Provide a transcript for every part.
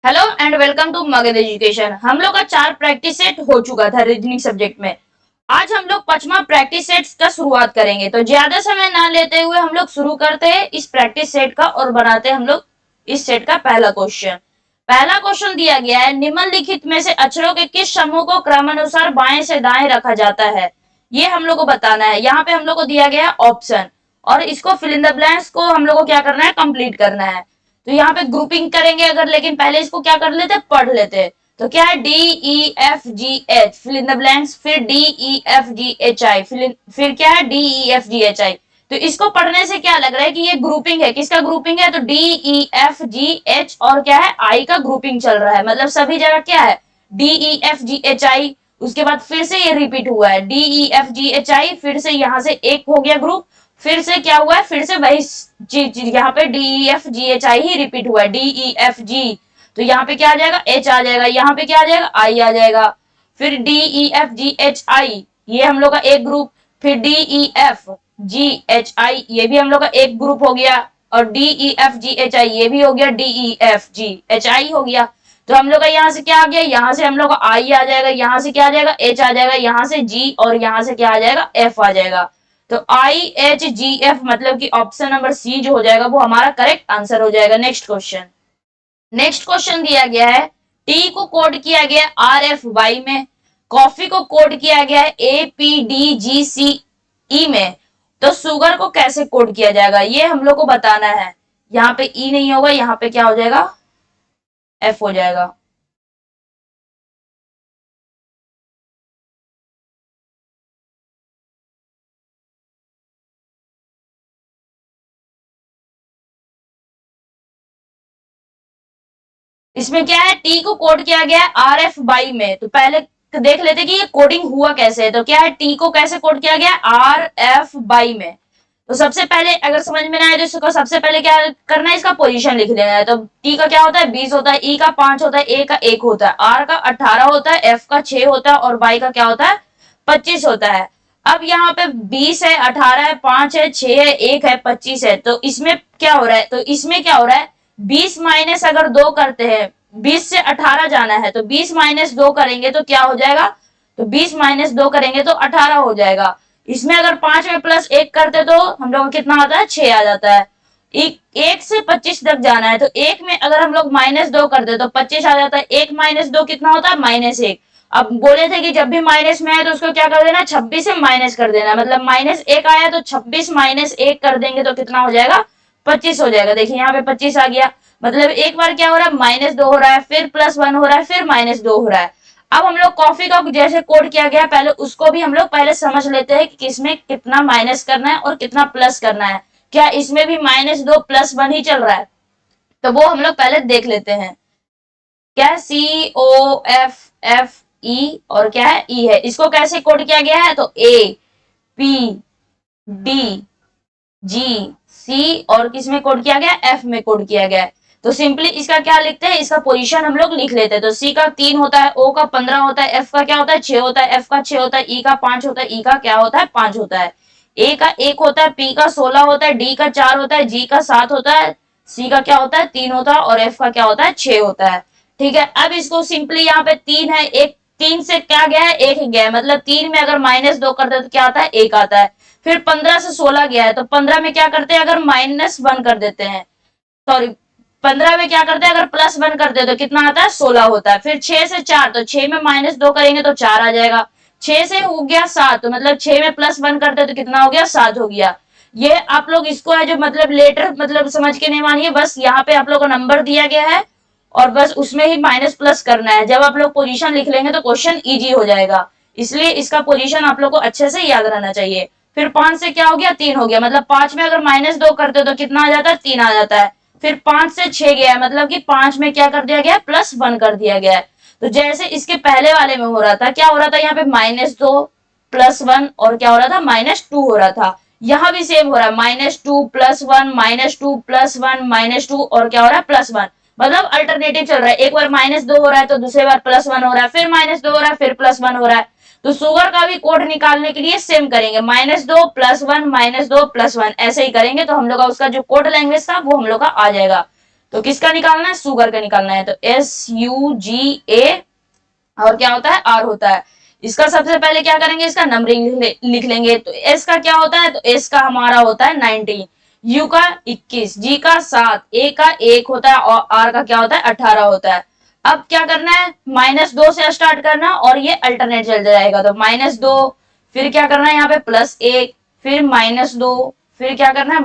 Hello and welcome to Magadh education. हम लोग का 4 प्रैक्टिस सेट हो चुका था रीजनिंग सब्जेक्ट में। आज हम लोग 5वां प्रैक्टिस सेट का शुरुआत करेंगे, तो ज्यादा समय ना लेते हुए हम लोग शुरू करते हैं इस प्रैक्टिस सेट का और बनाते हैं हम लोग इस सेट का पहला क्वेश्चन। पहला क्वेश्चन दिया गया है, निम्नलिखित में से अक्षरों के किस समूह को क्रमानुसार बाएं से दाएं रखा जाता है, ये हम लोग को बताना है। यहाँ पे हम लोग को दिया गया है ऑप्शन और इसको फिल इन द ब्लैंक्स को हम लोग को क्या करना है, कंप्लीट करना है। तो यहाँ पे ग्रुपिंग करेंगे अगर, लेकिन पहले इसको क्या कर लेते, पढ़ लेते। तो क्या है, D E F G H fill in the blanks, फिर D E F G H I, फिर क्या है, D E F G H I. तो इसको पढ़ने से क्या लग रहा है कि ये ग्रुपिंग है, किसका ग्रुपिंग है, तो D E F G H और क्या है, आई का ग्रुपिंग चल रहा है। मतलब सभी जगह क्या है, D E F G H आई। उसके बाद फिर से ये रिपीट हुआ है, D E F G H I, फिर से यहाँ से एक हो गया ग्रुप, फिर से क्या हुआ है, फिर से वही चीज यहाँ पे D E F G H आई ही रिपीट हुआ है, डी ई एफ जी। तो यहाँ पे क्या आ जाएगा, एच आ जाएगा, यहाँ पे क्या आ जाएगा, आई आ जाएगा। फिर D E F G H आई, ये हम लोग का एक ग्रुप। फिर D E F G H आई, ये भी हम लोग का एक ग्रुप हो गया। और D E F G H आई, ये भी हो गया, D E F G H आई हो गया। तो हम लोग का यहाँ से क्या आ गया, यहाँ से हम लोग का आई आ जाएगा, यहाँ से क्या आ जाएगा, एच आ जाएगा, यहाँ से जी, और यहाँ से क्या आ जाएगा, एफ आ जाएगा। तो आई एच जी एफ मतलब कि ऑप्शन नंबर सी जो हो जाएगा वो हमारा करेक्ट आंसर हो जाएगा। Next question. नेक्स्ट क्वेश्चन दिया गया है, टी को कोड किया गया है आर एफ वाई में, कॉफी को कोड किया गया है ए पी डी जी सी ई में। तो शुगर को कैसे कोड किया जाएगा, ये हम लोग को बताना है। यहाँ पे ई नहीं होगा, यहाँ पे क्या हो जाएगा, एफ हो जाएगा। इसमें क्या है, टी को कोड किया गया है आर एफ बाई में। तो पहले देख लेते कि ये कोडिंग हुआ कैसे है। तो क्या है, टी को कैसे कोड किया गया है, आर एफ बाई में। तो सबसे पहले अगर समझ में ना आए तो इसको सबसे पहले क्या करना है, इसका पोजीशन लिख लेना है। तो टी का क्या होता है, 20 होता है, ई का 5 होता है, ए का 1 होता है, आर का 18 होता है, एफ का 6 होता है और बाई का क्या होता है, 25 होता है। अब यहाँ पे 20 है, 18 है, 5 है, 6 है, 1 है, 25 है। तो इसमें क्या हो रहा है, तो इसमें क्या हो रहा है, 20 माइनस अगर 2 करते हैं, 20 से 18 जाना है, तो 20 माइनस 2 करेंगे तो क्या हो जाएगा, तो 20 माइनस 2 करेंगे तो 18 हो जाएगा। इसमें अगर 5 में प्लस 1 करते तो हम लोग कितना आता है, 6 आ जाता है। एक से 25 तक जाना है, तो एक में अगर हम लोग माइनस 2 करते तो 25 आ जाता है। 1 माइनस 2 कितना होता है, -1। अब बोले थे कि जब भी माइनस में आए तो उसको क्या कर देना, 26 से माइनस कर देना। मतलब -1 आया तो 26 माइनस 1 कर देंगे तो कितना हो जाएगा, 25 हो जाएगा। देखिए यहाँ पे 25 आ गया। मतलब एक बार क्या हो रहा है, -2 हो रहा है, फिर +1 हो रहा है, फिर -2 हो रहा है। अब हम लोग कॉफी का जैसे कोड किया गया पहले, उसको भी हम लोग पहले समझ लेते हैं कि किसमें कितना माइनस करना है और कितना प्लस करना है। क्या इसमें भी -2 +1 ही चल रहा है, तो वो हम लोग पहले देख लेते हैं। क्या सी ओ एफ एफ ई और क्या है, ई है। इसको कैसे कोड किया गया है, तो ए पी डी जी सी और किस में कोड किया गया, एफ में कोड किया गया है। तो सिंपली इसका क्या लिखते हैं, इसका पोजीशन हम लोग लिख लेते हैं। तो सी का 3 होता है, ओ का 15 होता है, एफ का क्या होता है, 6 होता है, एफ का 6 होता है, ई का 5 होता है, ई का क्या होता है, 5 होता है, ए का 1 होता है, पी का 16 होता है, डी का 4 होता है, जी का 7 होता है, सी का क्या होता है, 3 होता है और एफ का क्या होता है, 6 होता है। ठीक है, अब इसको सिंपली यहाँ पे 3 है, एक 3 से क्या गया है, 1 गया है। मतलब 3 में अगर -2 करते हैं तो क्या आता है, 1 आता है। फिर 15 से 16 गया है, तो 15 में क्या करते हैं, अगर -1 कर देते हैं, सॉरी 15 में क्या करते हैं, अगर +1 करते हैं तो कितना आता है, 16 होता है। फिर 6 से 4, तो 6 में -2 करेंगे तो 4 आ जाएगा। 6 से हो गया 7, तो मतलब 6 में +1 करते हैं तो कितना हो गया, 7 हो गया। ये आप लोग इसको है जो मतलब लेटर मतलब समझ के नहीं मानिए, बस यहाँ पे आप लोग को नंबर दिया गया है और बस उसमें ही माइनस प्लस करना है। जब आप लोग पोजीशन लिख लेंगे तो क्वेश्चन इजी हो जाएगा, इसलिए इसका पोजीशन आप लोग को अच्छे से याद रहना चाहिए। फिर 5 से क्या हो गया, 3 हो गया। मतलब 5 में अगर -2 करते तो कितना आ जाता है, 3 आ जाता है। फिर 5 से 6 गया है, मतलब कि 5 में क्या कर दिया गया, +1 कर दिया गया है। तो जैसे इसके पहले वाले में हो रहा था, क्या हो रहा था, यहाँ पे -2 +1 और क्या हो रहा था, -2 हो रहा था। यहाँ भी सेम हो रहा है, -2 +1 -2 +1 -2 और क्या हो रहा है, +1। मतलब अल्टरनेटिव चल रहा है, एक बार -2 हो रहा है तो दूसरे बार +1 हो रहा है, फिर -2 हो रहा है, फिर +1 हो रहा है। तो शुगर का भी कोड निकालने के लिए सेम करेंगे, -2 +1 -2 +1 ऐसे ही करेंगे। तो हम लोग का उसका जो कोड लैंग्वेज था वो हम लोग का आ जाएगा। तो किसका निकालना है, शुगर का निकालना है। तो SUGA और क्या होता है, R होता है। इसका सबसे पहले क्या करेंगे, इसका नंबरिंग लिख लेंगे। तो S का क्या होता है, तो S का हमारा होता है 19, U का 21, G का 7, A का 1 होता है और R का क्या होता है 18 होता है। अब क्या करना है, -2 से स्टार्ट करना और ये अल्टरनेट चल जाएगा। तो -2, फिर क्या करना है यहाँ पे +1, फिर -2, फिर क्या करना है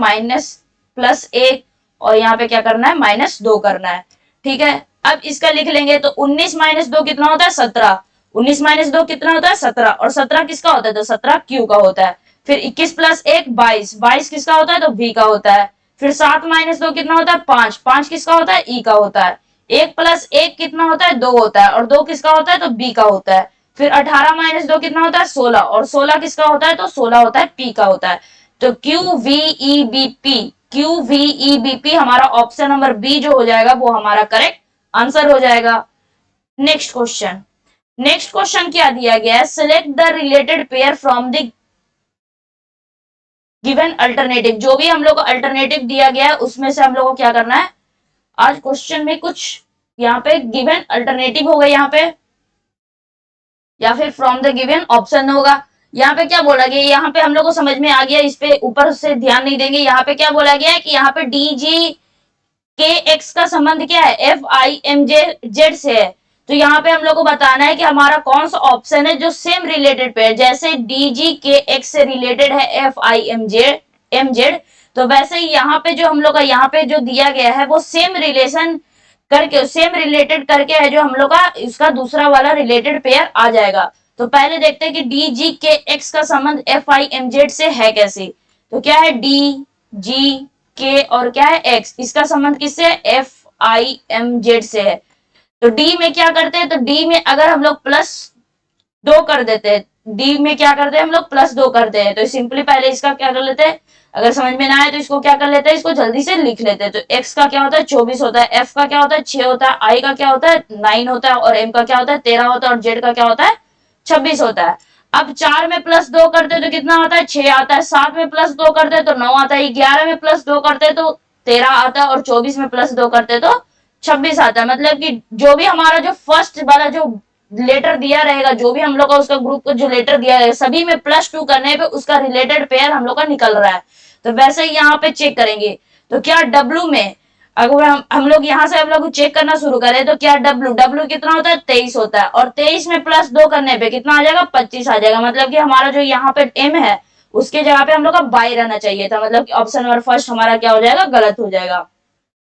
+1 और यहाँ पे क्या करना है -2 करना है। ठीक है, अब इसका लिख लेंगे। तो 19 - 2 कितना होता है 17, 19 - 2 कितना होता है 17 और 17 किसका होता है, तो 17 Q का होता है। फिर 21 + 1 22, 22 किसका होता है, तो V का होता है। फिर 7 - 2 कितना होता है 5, 5 किसका होता है, E का होता है। 1 + 1 कितना होता है 2 होता है और 2 किसका होता है, तो B का होता है। फिर 18 - 2 कितना होता है 16 और 16 किसका होता है, तो 16 होता है P का होता है। तो QVEBP, QVEBP हमारा ऑप्शन नंबर बी जो हो जाएगा वो हमारा करेक्ट आंसर हो जाएगा। नेक्स्ट क्वेश्चन, नेक्स्ट क्वेश्चन क्या दिया गया है, select the related pair from the given alternative. जो भी हम लोग को अल्टरनेटिव दिया गया है उसमें से हम लोग को क्या करना है, आज क्वेश्चन में कुछ यहाँ पे गिवन अल्टरनेटिव होगा यहाँ पे, या फिर फ्रॉम द गिवन ऑप्शन होगा। यहाँ पे क्या बोला गया, यहाँ पे हम लोग को समझ में आ गया, इस पे ऊपर से ध्यान नहीं देंगे। यहाँ पे क्या बोला गया है कि यहाँ पे DG का संबंध क्या है, FIMZ से है। तो यहाँ पे हम लोग को बताना है कि हमारा कौन सा ऑप्शन है जो सेम रिलेटेड पे है। जैसे DGKX से रिलेटेड है FIMZ, तो वैसे ही यहाँ पे जो हम लोग का यहाँ पे जो दिया गया है वो सेम रिलेशन करके, सेम रिलेटेड करके है जो हम लोग का इसका दूसरा वाला रिलेटेड पेयर आ जाएगा। तो पहले देखते हैं कि DGKX का संबंध FIMZ से है कैसे। तो क्या है, DGK और क्या है X, इसका संबंध किससे है, FIMZ से है। तो D में क्या करते हैं, तो D में अगर हम लोग +2 कर देते हैं, D में क्या करते हैं हम लोग +2 करते हैं। तो सिंपली पहले इसका क्या कर लेते हैं, अगर समझ में ना आए तो इसको क्या कर लेते हैं, इसको जल्दी से लिख लेते हैं। तो X का क्या होता है 24 होता है, F का क्या होता है 6 होता है, I का क्या होता है 9 होता है और M का क्या होता है 13 होता है और Z का क्या होता है 26 होता है। अब 4 में +2 करते तो कितना आता है 6 आता है, 7 में +2 करते तो 9 आता है, 11 में +2 करते तो 13 आता है और 24 में +2 करते तो 26 आता है। मतलब कि जो भी हमारा जो फर्स्ट वाला जो लेटर दिया रहेगा, जो भी हम लोग का उसका ग्रुप को जो लेटर दिया रहेगा, सभी में +2 करने पे उसका रिलेटेड पेयर हम लोग का निकल रहा है। तो वैसे ही यहाँ पे चेक करेंगे। तो क्या W में अगर हम लोग यहाँ से हम लोग चेक करना शुरू करें तो क्या W कितना होता है 23 होता है और 23 में +2 करने पे कितना आ जाएगा 25 आ जाएगा। मतलब कि हमारा जो यहाँ पे M है उसके जगह पे हम लोग का बाई रहना चाहिए था। मतलब कि ऑप्शन नंबर फर्स्ट हमारा क्या हो जाएगा, गलत हो जाएगा।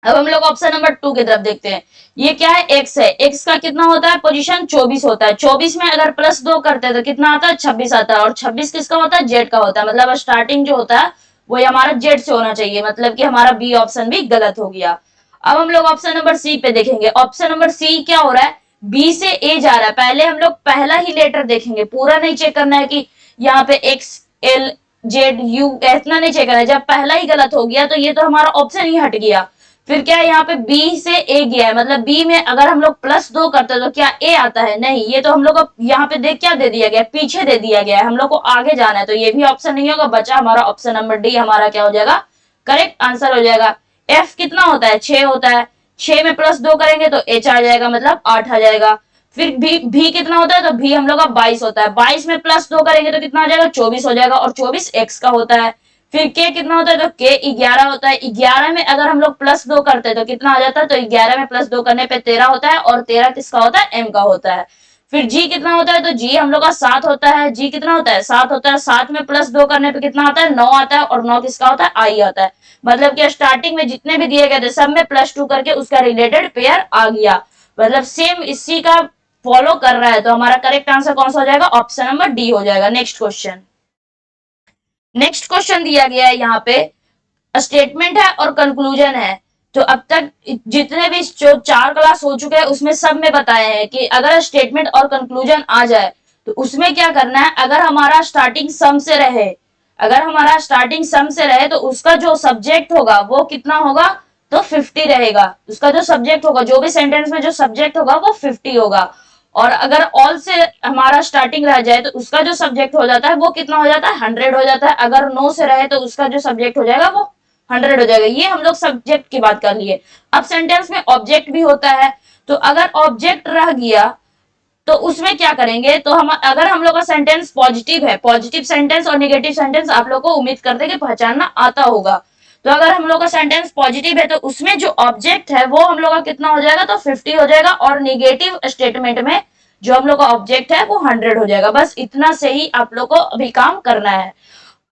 अब हम लोग ऑप्शन नंबर 2 की तरफ देखते हैं। ये क्या है, X है। X का कितना होता है, पोजीशन 24 होता है। 24 में अगर +2 करते हैं तो कितना आता है 26 आता है और 26 किसका होता है, Z का होता है। मतलब स्टार्टिंग जो होता है वो हमारा Z से होना चाहिए। मतलब कि हमारा बी ऑप्शन भी गलत हो गया। अब हम लोग ऑप्शन नंबर सी पे देखेंगे। ऑप्शन नंबर सी क्या हो रहा है, बी से ए जा रहा है। पहले हम लोग पहला ही लेटर देखेंगे, पूरा नहीं चेक करना है कि यहाँ पे XLZU इतना नहीं चेक करना है। जब पहला ही गलत हो गया तो ये तो हमारा ऑप्शन ही हट गया। फिर क्या है, यहाँ पे बी से ए गया है। मतलब बी में अगर हम लोग +2 करते हैं तो क्या ए आता है, नहीं। ये तो हम लोग को यहाँ पे देख क्या दे दिया गया, पीछे दे दिया गया है। हम लोग को आगे जाना है तो ये भी ऑप्शन नहीं होगा। बचा हमारा ऑप्शन नंबर डी, हमारा क्या हो जाएगा, करेक्ट आंसर हो जाएगा। एफ कितना होता है 6 होता है, 6 में +2 करेंगे तो एच आ जाएगा, मतलब 8 आ जाएगा। फिर भी कितना होता है, तो भी हम लोग का 22 होता है। 22 में +2 करेंगे तो कितना आ जाएगा 24 हो जाएगा और 24 एक्स का होता है। फिर के कितना होता है, तो के 11 होता है। 11 में अगर हम लोग +2 करते हैं तो कितना आ जाता है, तो 11 में +2 करने पे 13 होता है और 13 किसका होता है, एम का होता है। फिर जी कितना होता है, तो जी हम लोग का 7 होता है। जी कितना होता है 7 होता है। 7 में +2 करने पे कितना आता है 9 आता है और 9 किसका होता है, आई आता है। मतलब कि स्टार्टिंग में जितने भी दिए गए थे सब में +2 करके उसका रिलेटेड पेयर आ गया। मतलब सेम इसी का फॉलो कर रहा है। तो हमारा करेक्ट आंसर कौन सा हो जाएगा, ऑप्शन नंबर डी हो जाएगा। नेक्स्ट क्वेश्चन, नेक्स्ट क्वेश्चन दिया गया है यहाँ पे, स्टेटमेंट है और कंक्लूजन है। तो अब तक जितने भी जो 4 क्लास हो चुके हैं उसमें सब में बताए हैं कि अगर स्टेटमेंट और कंक्लूजन आ जाए तो उसमें क्या करना है। अगर हमारा स्टार्टिंग सम से रहे, अगर हमारा स्टार्टिंग सम से रहे तो उसका जो सब्जेक्ट होगा वो कितना होगा, तो 50 रहेगा। उसका जो सब्जेक्ट होगा, जो भी सेंटेंस में जो सब्जेक्ट होगा वो 50 होगा। और अगर ऑल से हमारा स्टार्टिंग रह जाए तो उसका जो सब्जेक्ट हो जाता है वो कितना हो जाता है, 100 हो जाता है। अगर नो से रहे तो उसका जो सब्जेक्ट हो जाएगा वो 100 हो जाएगा। ये हम लोग सब्जेक्ट की बात कर लिए। अब सेंटेंस में ऑब्जेक्ट भी होता है, तो अगर ऑब्जेक्ट रह गया तो उसमें क्या करेंगे, तो हम अगर हम लोग का सेंटेंस पॉजिटिव है, पॉजिटिव सेंटेंस और नेगेटिव सेंटेंस आप लोग को उम्मीद करते हैं कि पहचानना आता होगा। तो अगर हम लोग का सेंटेंस पॉजिटिव है तो उसमें जो ऑब्जेक्ट है वो हम लोग का कितना हो जाएगा, तो 50 हो जाएगा, और नेगेटिव स्टेटमेंट में जो हम लोग का ऑब्जेक्ट है वो 100 हो जाएगा। बस इतना से ही आप लोग को अभी काम करना है,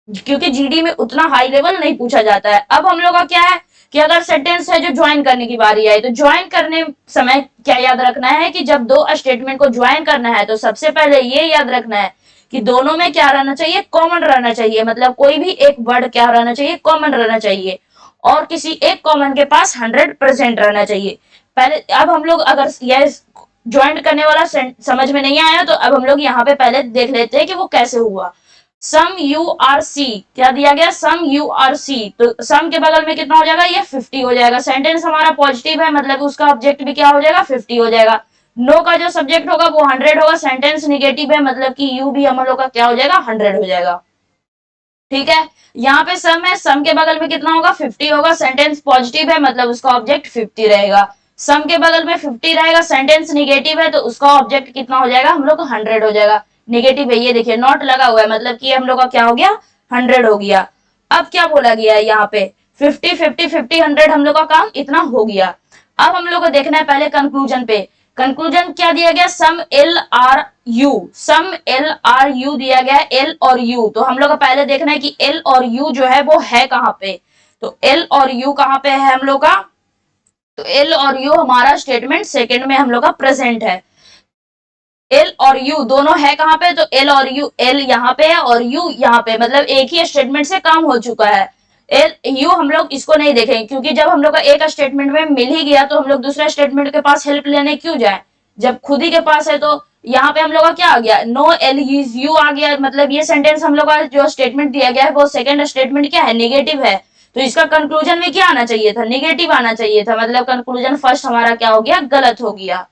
क्योंकि जीडी में उतना हाई लेवल नहीं पूछा जाता है। अब हम लोग का क्या है कि अगर सेंटेंस है जो ज्वाइन करने की बारी आई, तो ज्वाइन करने समय क्या याद रखना है कि जब दो स्टेटमेंट को ज्वाइन करना है तो सबसे पहले ये याद रखना है कि दोनों में क्या रहना चाहिए, कॉमन रहना चाहिए। मतलब कोई भी एक वर्ड क्या रहना चाहिए, कॉमन रहना चाहिए, और किसी एक कॉमन के पास 100% रहना चाहिए। पहले अब हम लोग अगर यह ज्वाइन करने वाला समझ में नहीं आया तो अब हम लोग यहाँ पे पहले देख लेते हैं कि वो कैसे हुआ। सम यू आर सी, क्या दिया गया, सम यू आर सी, तो सम के बगल में कितना हो जाएगा, ये 50 हो जाएगा। सेंटेंस हमारा पॉजिटिव है, मतलब उसका ऑब्जेक्ट भी क्या हो जाएगा, 50 हो जाएगा। नो का जो सब्जेक्ट होगा वो 100 होगा। सेंटेंस निगेटिव है, मतलब कि यू भी हम लोग का क्या हो जाएगा, 100 हो जाएगा। ठीक है, यहाँ पे सम है, सम के बगल में कितना होगा, 50 होगा। सेंटेंस पॉजिटिव है, मतलब उसका ऑब्जेक्ट 50 रहेगा। सम के बगल में 50 रहेगा, सेंटेंस निगेटिव है, तो उसका ऑब्जेक्ट कितना हो जाएगा, हम लोग का 100 हो जाएगा। निगेटिव है, ये देखिए नॉट लगा हुआ है, मतलब कि हम लोग का क्या हो गया, 100 हो गया। अब क्या बोला गया है यहाँ पे, 50 50 50 100, हम लोग का काम इतना हो गया। अब हम लोग को देखना है पहले कंक्लूजन पे। कंक्लूजन क्या दिया गया, some L are U, some L are U दिया गया है, एल और यू। तो हम लोग को पहले देखना है कि एल और यू जो है वो है कहाँ पे, तो एल और यू कहाँ पे है हम लोग का, तो एल और यू हमारा स्टेटमेंट सेकंड में हम लोग का प्रेजेंट है। एल और यू दोनों है कहाँ पे, तो एल और यू, एल यहाँ पे है और यू यहाँ पे, मतलब एक ही स्टेटमेंट से काम हो चुका है। एल यू हम लोग इसको नहीं देखेंगे, क्योंकि जब हम लोग का एक स्टेटमेंट में मिल ही गया तो हम लोग दूसरे स्टेटमेंट के पास हेल्प लेने क्यों जाए, जब खुद ही के पास है। तो यहाँ पे हम लोग का क्या आ गया, नो एल यू आ गया, मतलब ये सेंटेंस हम लोग का जो स्टेटमेंट दिया गया है वो सेकंड स्टेटमेंट क्या है, निगेटिव है। तो इसका कंक्लूजन में क्या आना चाहिए था, निगेटिव आना चाहिए था, मतलब कंक्लूजन फर्स्ट हमारा क्या हो गया, गलत हो गया।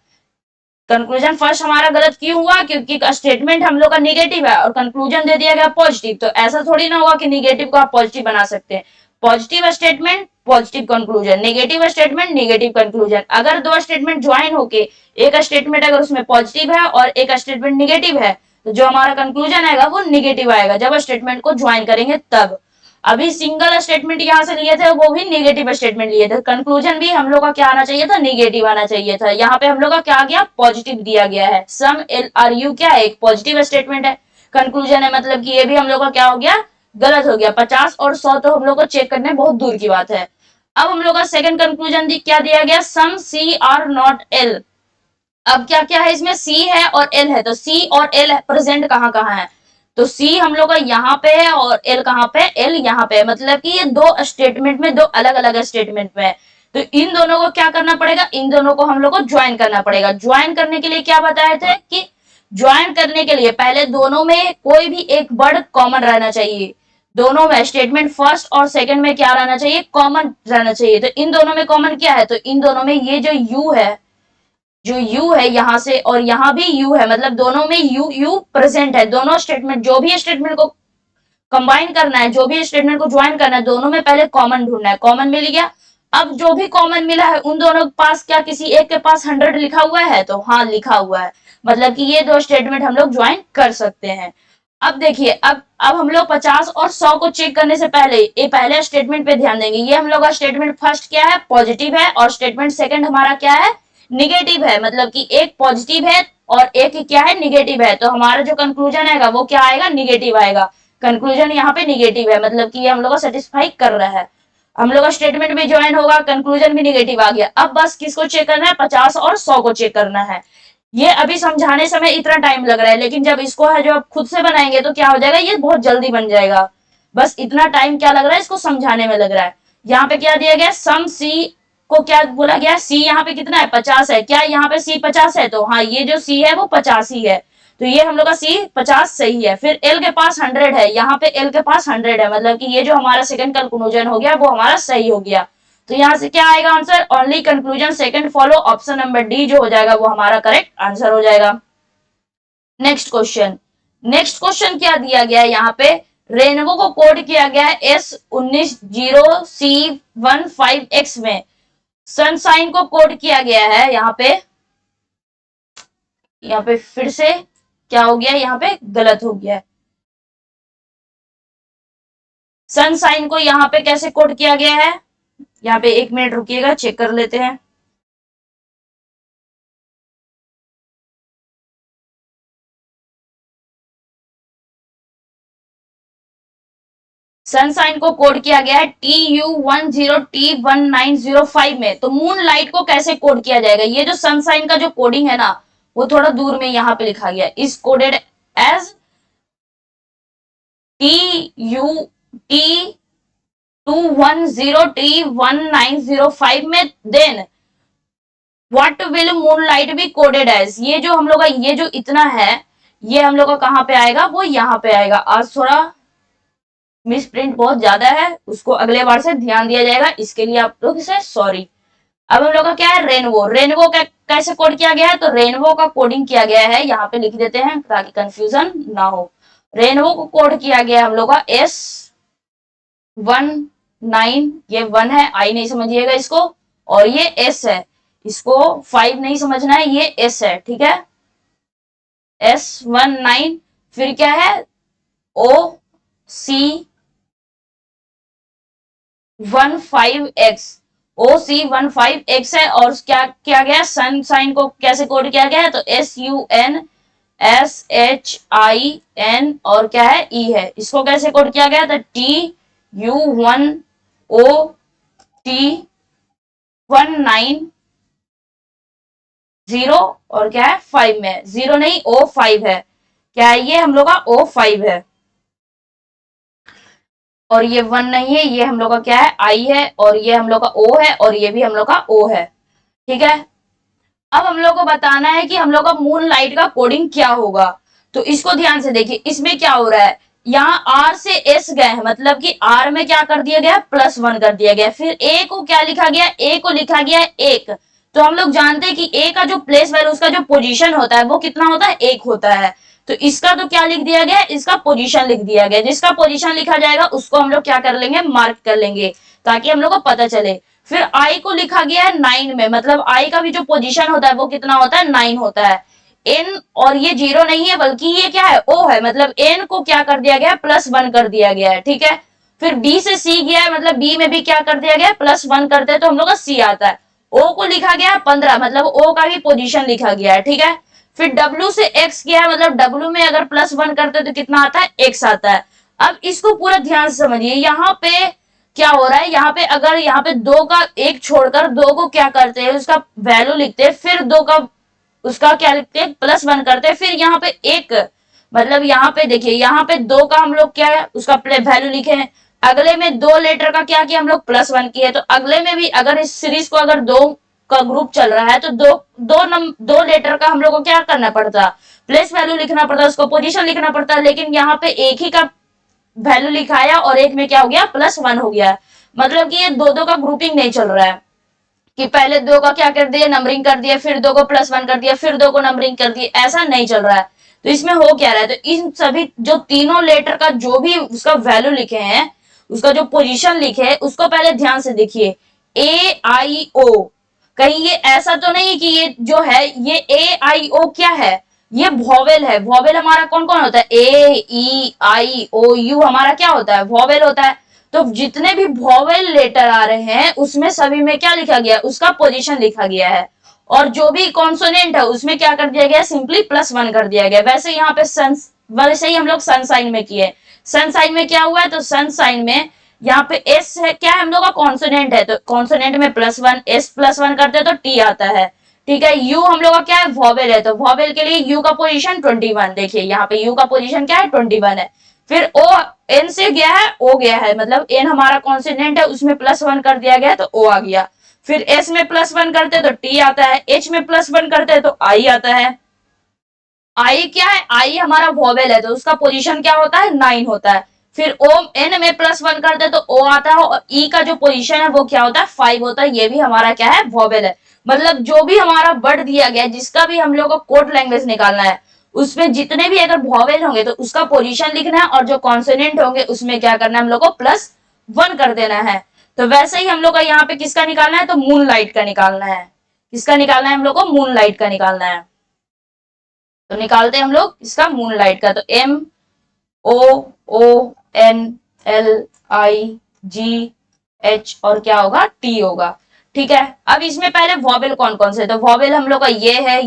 कंक्लूजन फर्स्ट हमारा गलत क्यों हुआ, क्योंकि स्टेटमेंट हम लोग का निगेटिव है और कंक्लूजन दे दिया गया पॉजिटिव। तो ऐसा थोड़ी ना होगा कि निगेटिव को आप पॉजिटिव बना सकते हैं। Positive statement positive conclusion, negative statement negative conclusion. अगर दो स्टेटमेंट ज्वाइन होके एक स्टेटमेंट अगर उसमें पॉजिटिव है और एक स्टेटमेंट निगेटिव है, तो जो हमारा कंक्लूजन आएगा वो निगेटिव आएगा जब स्टेटमेंट को ज्वाइन करेंगे तब। अभी सिंगल स्टेटमेंट यहां से लिए थे, वो भी निगेटिव स्टेटमेंट लिए थे, कंक्लूजन भी हम लोग का क्या आना चाहिए था, निगेटिव आना चाहिए था। यहाँ पे हम लोग का क्या आ गया, पॉजिटिव दिया गया है। सम एल आर यू क्या है, एक पॉजिटिव स्टेटमेंट है, कंक्लूजन है, मतलब कि ये भी हम लोग का क्या हो गया, गलत हो गया। 50 और 100 तो हम लोग को चेक करने बहुत दूर की बात है। अब हम लोग का सेकंड कंक्लूजन क्या दिया गया, सम सी आर नॉट एल। अब क्या क्या है इसमें, सी है और एल है, तो सी और एल प्रेजेंट कहाँ कहाँ है, तो सी हम लोग का यहाँ पे है और एल कहाँ पे, एल यहाँ पे, मतलब कि ये दो स्टेटमेंट में, दो अलग अलग स्टेटमेंट में है। तो इन दोनों को क्या करना पड़ेगा, इन दोनों को हम लोग को ज्वाइन करना पड़ेगा। ज्वाइन करने के लिए क्या बताए थे कि ज्वाइन करने के लिए पहले दोनों में कोई भी एक वर्ड कॉमन रहना चाहिए। दोनों में स्टेटमेंट फर्स्ट और सेकंड में क्या रहना चाहिए, कॉमन रहना चाहिए। तो इन दोनों में कॉमन क्या है, तो इन दोनों में ये जो यू है, जो यू है यहाँ से और यहाँ भी यू है, मतलब दोनों में यू यू प्रेजेंट है। दोनों स्टेटमेंट, जो भी स्टेटमेंट को कंबाइन करना है, जो भी स्टेटमेंट को ज्वाइन करना है, दोनों में पहले कॉमन ढूंढना है। कॉमन मिल गया। अब जो भी कॉमन मिला है उन दोनों के पास क्या, किसी एक के पास 100 लिखा हुआ है, तो हाँ लिखा हुआ है, मतलब कि ये दो स्टेटमेंट हम लोग ज्वाइन कर सकते हैं। अब देखिए, अब हम लोग 50 और 100 को चेक करने से पहले ये पहले स्टेटमेंट पे ध्यान देंगे। ये हम लोग का स्टेटमेंट फर्स्ट क्या है, पॉजिटिव है, और स्टेटमेंट सेकंड हमारा क्या है, निगेटिव है, मतलब कि एक पॉजिटिव है और एक क्या है, निगेटिव है। तो हमारा जो कंक्लूजन आएगा वो क्या आएगा, निगेटिव आएगा। कंक्लूजन यहाँ पे निगेटिव है, मतलब कि ये हम लोग को सेटिस्फाई कर रहा है। हम लोग का स्टेटमेंट भी ज्वाइन होगा, कंक्लूजन भी निगेटिव आ गया। अब बस किसको चेक करना है, 50 और 100 को चेक करना है। ये अभी समझाने समय इतना टाइम लग रहा है, लेकिन जब इसको है जो आप खुद से बनाएंगे तो क्या हो जाएगा, ये बहुत जल्दी बन जाएगा। बस इतना टाइम क्या लग रहा है, इसको समझाने में लग रहा है। यहाँ पे क्या दिया गया, सम सी को क्या बोला गया, सी यहाँ पे कितना है, 50 है। क्या यहाँ पे सी 50 है, तो हाँ ये जो सी है वो 50 ही है, तो ये हम लोग का सी 50 सही है। फिर एल के पास 100 है, यहाँ पे एल के पास 100 है, मतलब कि ये जो हमारा सेकंड कंक्लूजन हो गया वो हमारा सही हो गया। तो यहाँ से क्या आएगा answer, only conclusion second follow, option number D जो हो जाएगा वो हमारा करेक्ट आंसर हो जाएगा। नेक्स्ट क्वेश्चन, नेक्स्ट क्वेश्चन क्या दिया गया है यहाँ पे, रेनबो को कोड किया गया है S19 0C15X में। सनसाइन को कोड किया गया है यहाँ पे फिर से क्या हो गया, यहाँ पे गलत हो गया है। सनसाइन को यहाँ पे कैसे कोड किया गया है, यहाँ पे 1 मिनट रुकिएगा, चेक कर लेते हैं। सनसाइन को कोड किया गया है TU10T1905 में। तो मून लाइट को कैसे कोड किया जाएगा, ये जो सनसाइन का जो कोडिंग है ना वो थोड़ा दूर में यहाँ पे लिखा गया, इज कोडेड एज TU210T1905 में। Then what will moon light be coded as, ये जो हम लोग का ये जो इतना है ये हम लोग का कहाँ पे आएगा, वो यहाँ पे आएगा। आज थोड़ा मिस प्रिंट बहुत ज्यादा है, उसको अगले बार से ध्यान दिया जाएगा, इसके लिए आप लोग से सॉरी। अब हम लोग का क्या है, रेनबो। रेनबो कैसे कोड किया गया है, तो रेनबो का कोडिंग किया गया है, यहाँ पे लिख देते हैं ताकि कंफ्यूजन ना हो। रेनबो को कोड किया गया हम लोग का S19, ये 1 है, आई नहीं समझिएगा इसको, और ये S है, इसको 5 नहीं समझना है, ये S है, ठीक है। S19 फिर क्या है, OC15X है, और क्या किया गया, सनसाइन को कैसे कोड किया गया है, तो SUNSHIN और क्या है, E है, इसको कैसे कोड किया गया था, TU10T19 और क्या है 5 में, 0 नहीं O5 है, क्या है ये हम लोग का O5 है, और ये 1 नहीं है, ये हम लोग का क्या है, I है, और ये हम लोग का O है, और ये भी हम लोग का O है, ठीक है। अब हम लोग को बताना है कि हम लोग का मून लाइट का कोडिंग क्या होगा, तो इसको ध्यान से देखिए। इसमें क्या हो रहा है, यहाँ R से S गए हैं, मतलब कि R में क्या कर दिया गया, +1 कर दिया गया। फिर A को क्या लिखा गया, A को लिखा गया 1। तो हम लोग जानते हैं कि A का जो प्लेस वैल्यू, उसका जो पोजीशन होता है वो कितना होता है, 1 होता है। तो इसका तो क्या लिख दिया गया, इसका पोजीशन लिख दिया गया। जिसका पोजीशन लिखा जाएगा उसको हम लोग क्या कर लेंगे, मार्क कर लेंगे, ताकि हम लोग को पता चले। फिर I को लिखा गया है 9 में, मतलब I का भी जो पोजीशन होता है वो कितना होता है, 9 होता है। N और ये 0 नहीं है, बल्कि ये क्या है, O है, मतलब N को क्या कर दिया गया, +1 कर दिया गया है, ठीक है। फिर B से C गया है, मतलब B में भी क्या कर दिया गया, +1 करते हैं तो हम लोग का C आता है। O को लिखा गया है 15, मतलब O का भी पोजीशन लिखा गया है, ठीक है। फिर W से X गया है, मतलब W में अगर +1 करते हैं तो कितना आता है, X आता है। अब इसको पूरा ध्यान से समझिए, यहाँ पे क्या हो रहा है, यहाँ पे अगर यहाँ पे 2 का 1 छोड़कर 2 को क्या करते हैं, उसका वैल्यू लिखते हैं, फिर 2 का उसका क्या लिखते हैं, +1 करते हैं, फिर यहाँ पे 1, मतलब यहाँ पे देखिए, यहाँ पे 2 का हम लोग क्या है, उसका वैल्यू लिखे हैं। अगले में 2 लेटर का क्या किया हम लोग, +1 किए। तो अगले में भी अगर इस सीरीज को अगर 2 का ग्रुप चल रहा है तो 2 लेटर का हम लोग को क्या करना पड़ता, प्लेस वैल्यू लिखना पड़ता, उसको पोजीशन लिखना पड़ता। लेकिन यहाँ पे एक ही का वैल्यू लिखाया और एक में क्या हो गया, +1 हो गया। मतलब कि ये 2 का ग्रुपिंग नहीं चल रहा है कि पहले 2 का क्या कर दिया, नंबरिंग कर दिया, फिर 2 को +1 कर दिया, फिर 2 को नंबरिंग कर दिया, ऐसा नहीं चल रहा है। तो इसमें हो क्या रहा है, तो इन सभी जो तीनों लेटर का जो भी उसका वैल्यू लिखे हैं, उसका जो पोजीशन लिखे है, उसको पहले ध्यान से देखिए। AIO, कहीं ये ऐसा तो नहीं कि ये जो है ये AIO क्या है, ये वॉवेल है। वॉवेल हमारा कौन कौन होता है, AEIOU हमारा क्या होता है, वॉवेल होता है। तो जितने भी वॉवेल लेटर आ रहे हैं उसमें सभी में क्या लिखा गया, उसका पोजीशन लिखा गया है। और जो भी कॉन्सोनेंट है उसमें क्या कर दिया गया, सिंपली +1 कर दिया गया। वैसे यहाँ पे वैसे ही हम लोग सनसाइन में किए। सनसाइन में क्या हुआ है, तो सनसाइन में यहाँ पे S है, क्या है हम लोग का कॉन्सोनेंट है, तो कॉन्सोनेंट में +1, S +1 करते हैं तो T आता है, ठीक है। U हम लोग का क्या है, वॉवेल है, तो वॉवेल के लिए U का पोजीशन 21, देखिए यहाँ पे U का पोजीशन क्या है, 21 है। फिर O, N से गया है O गया है, मतलब N हमारा कॉन्सोनेंट है, उसमें +1 कर दिया गया तो O आ गया। फिर S में +1 करते हैं तो T आता है, H में +1 करते हैं तो I आता है। I क्या है, I हमारा वॉवेल है, तो उसका पोजीशन क्या होता है, 9 होता है। फिर O, N में +1 करते हैं तो O आता है, और E का जो पोजीशन है वो क्या होता है, 5 होता है। ये भी हमारा क्या है, वॉवेल है। मतलब जो भी हमारा वर्ड दिया गया है, जिसका भी हम लोग को कोड लैंग्वेज निकालना है, उसमें जितने भी अगर वॉवेल होंगे तो उसका पोजीशन लिखना है, और जो कॉन्सोनेंट होंगे उसमें क्या करना है हम लोग को +1 कर देना है। तो वैसे ही हम लोग का यहाँ पे किसका निकालना है, तो मून लाइट का निकालना है। किसका निकालना है हम लोग को, मून लाइट का निकालना है। तो निकालते हैं हम लोग इसका मून लाइट का। तो MOONLIGH और क्या होगा, T होगा। ठीक है, अब इसमें पहले वॉवेल कौन कौन से, तो वॉवेल हम लोग का ये है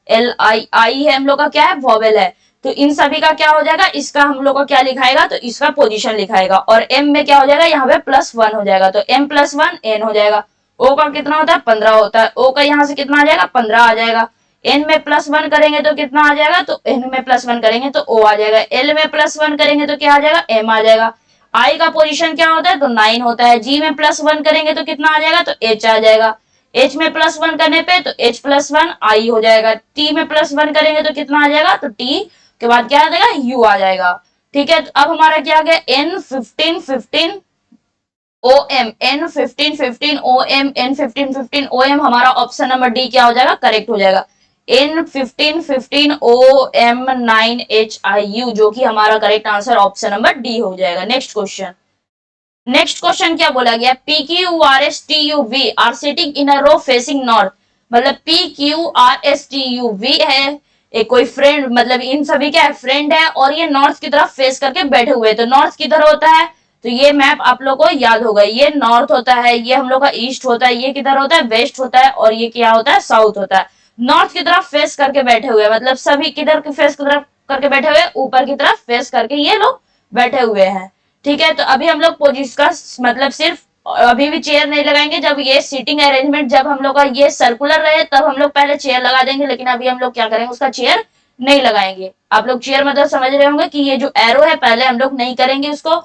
LI है हम लोग का क्या है, वॉवेल है। तो इन सभी का क्या हो जाएगा, इसका हम लोग का क्या लिखाएगा, तो इसका पोजीशन लिखाएगा। और M में क्या हो जाएगा, यहाँ पे +1 हो जाएगा, तो M +1 N हो जाएगा। O का कितना होता है, 15 होता है। O का यहाँ से कितना आ जाएगा, 15 आ जाएगा। N में +1 करेंगे तो कितना आ जाएगा, तो N में +1 करेंगे तो O आ जाएगा। L में +1 करेंगे तो क्या आ जाएगा, M आ जाएगा। I का पोजीशन क्या होता है, तो 9 होता है। G में +1 करेंगे तो कितना आ जाएगा, तो H आ जाएगा। H में +1 करने पे तो H +1 I हो जाएगा। T में +1 करेंगे तो कितना आ जाएगा, तो T के बाद क्या आ जाएगा, U आ जाएगा। ठीक है, तो अब हमारा क्या आ गया, N1515 OM, N1515 OM, N1515 OM, हमारा ऑप्शन नंबर डी क्या हो जाएगा, करेक्ट हो जाएगा। N1515 OM9HIU जो कि हमारा correct answer option number D हो जाएगा। नेक्स्ट क्वेश्चन, नेक्स्ट क्वेश्चन क्या बोला गया, PQRSTUV are sitting in a row facing north. मतलब PQRSTUV है एक कोई फ्रेंड, मतलब इन सभी क्या है, फ्रेंड है, और ये नॉर्थ की तरफ फेस करके बैठे हुए। तो नॉर्थ किधर होता है, तो ये मैप आप लोग को याद होगा, ये नॉर्थ होता है, ये हम लोग का ईस्ट होता है, ये किधर होता है, वेस्ट होता है, और ये क्या होता है, साउथ होता है। नॉर्थ की तरफ फेस करके बैठे हुए, मतलब सभी किधर फेस की तरफ करके बैठे हुए, ऊपर की तरफ फेस करके ये लोग बैठे हुए हैं। ठीक है, तो अभी हम लोग पोजिशन का मतलब सिर्फ अभी भी चेयर नहीं लगाएंगे, जब ये सीटिंग अरेंजमेंट जब हम लोग का ये सर्कुलर रहे तब हम लोग पहले चेयर लगा देंगे, लेकिन अभी हम लोग क्या करेंगे, उसका चेयर नहीं लगाएंगे। आप लोग चेयर मतलब समझ रहे होंगे कि ये जो एरो है पहले हम लोग नहीं करेंगे उसको।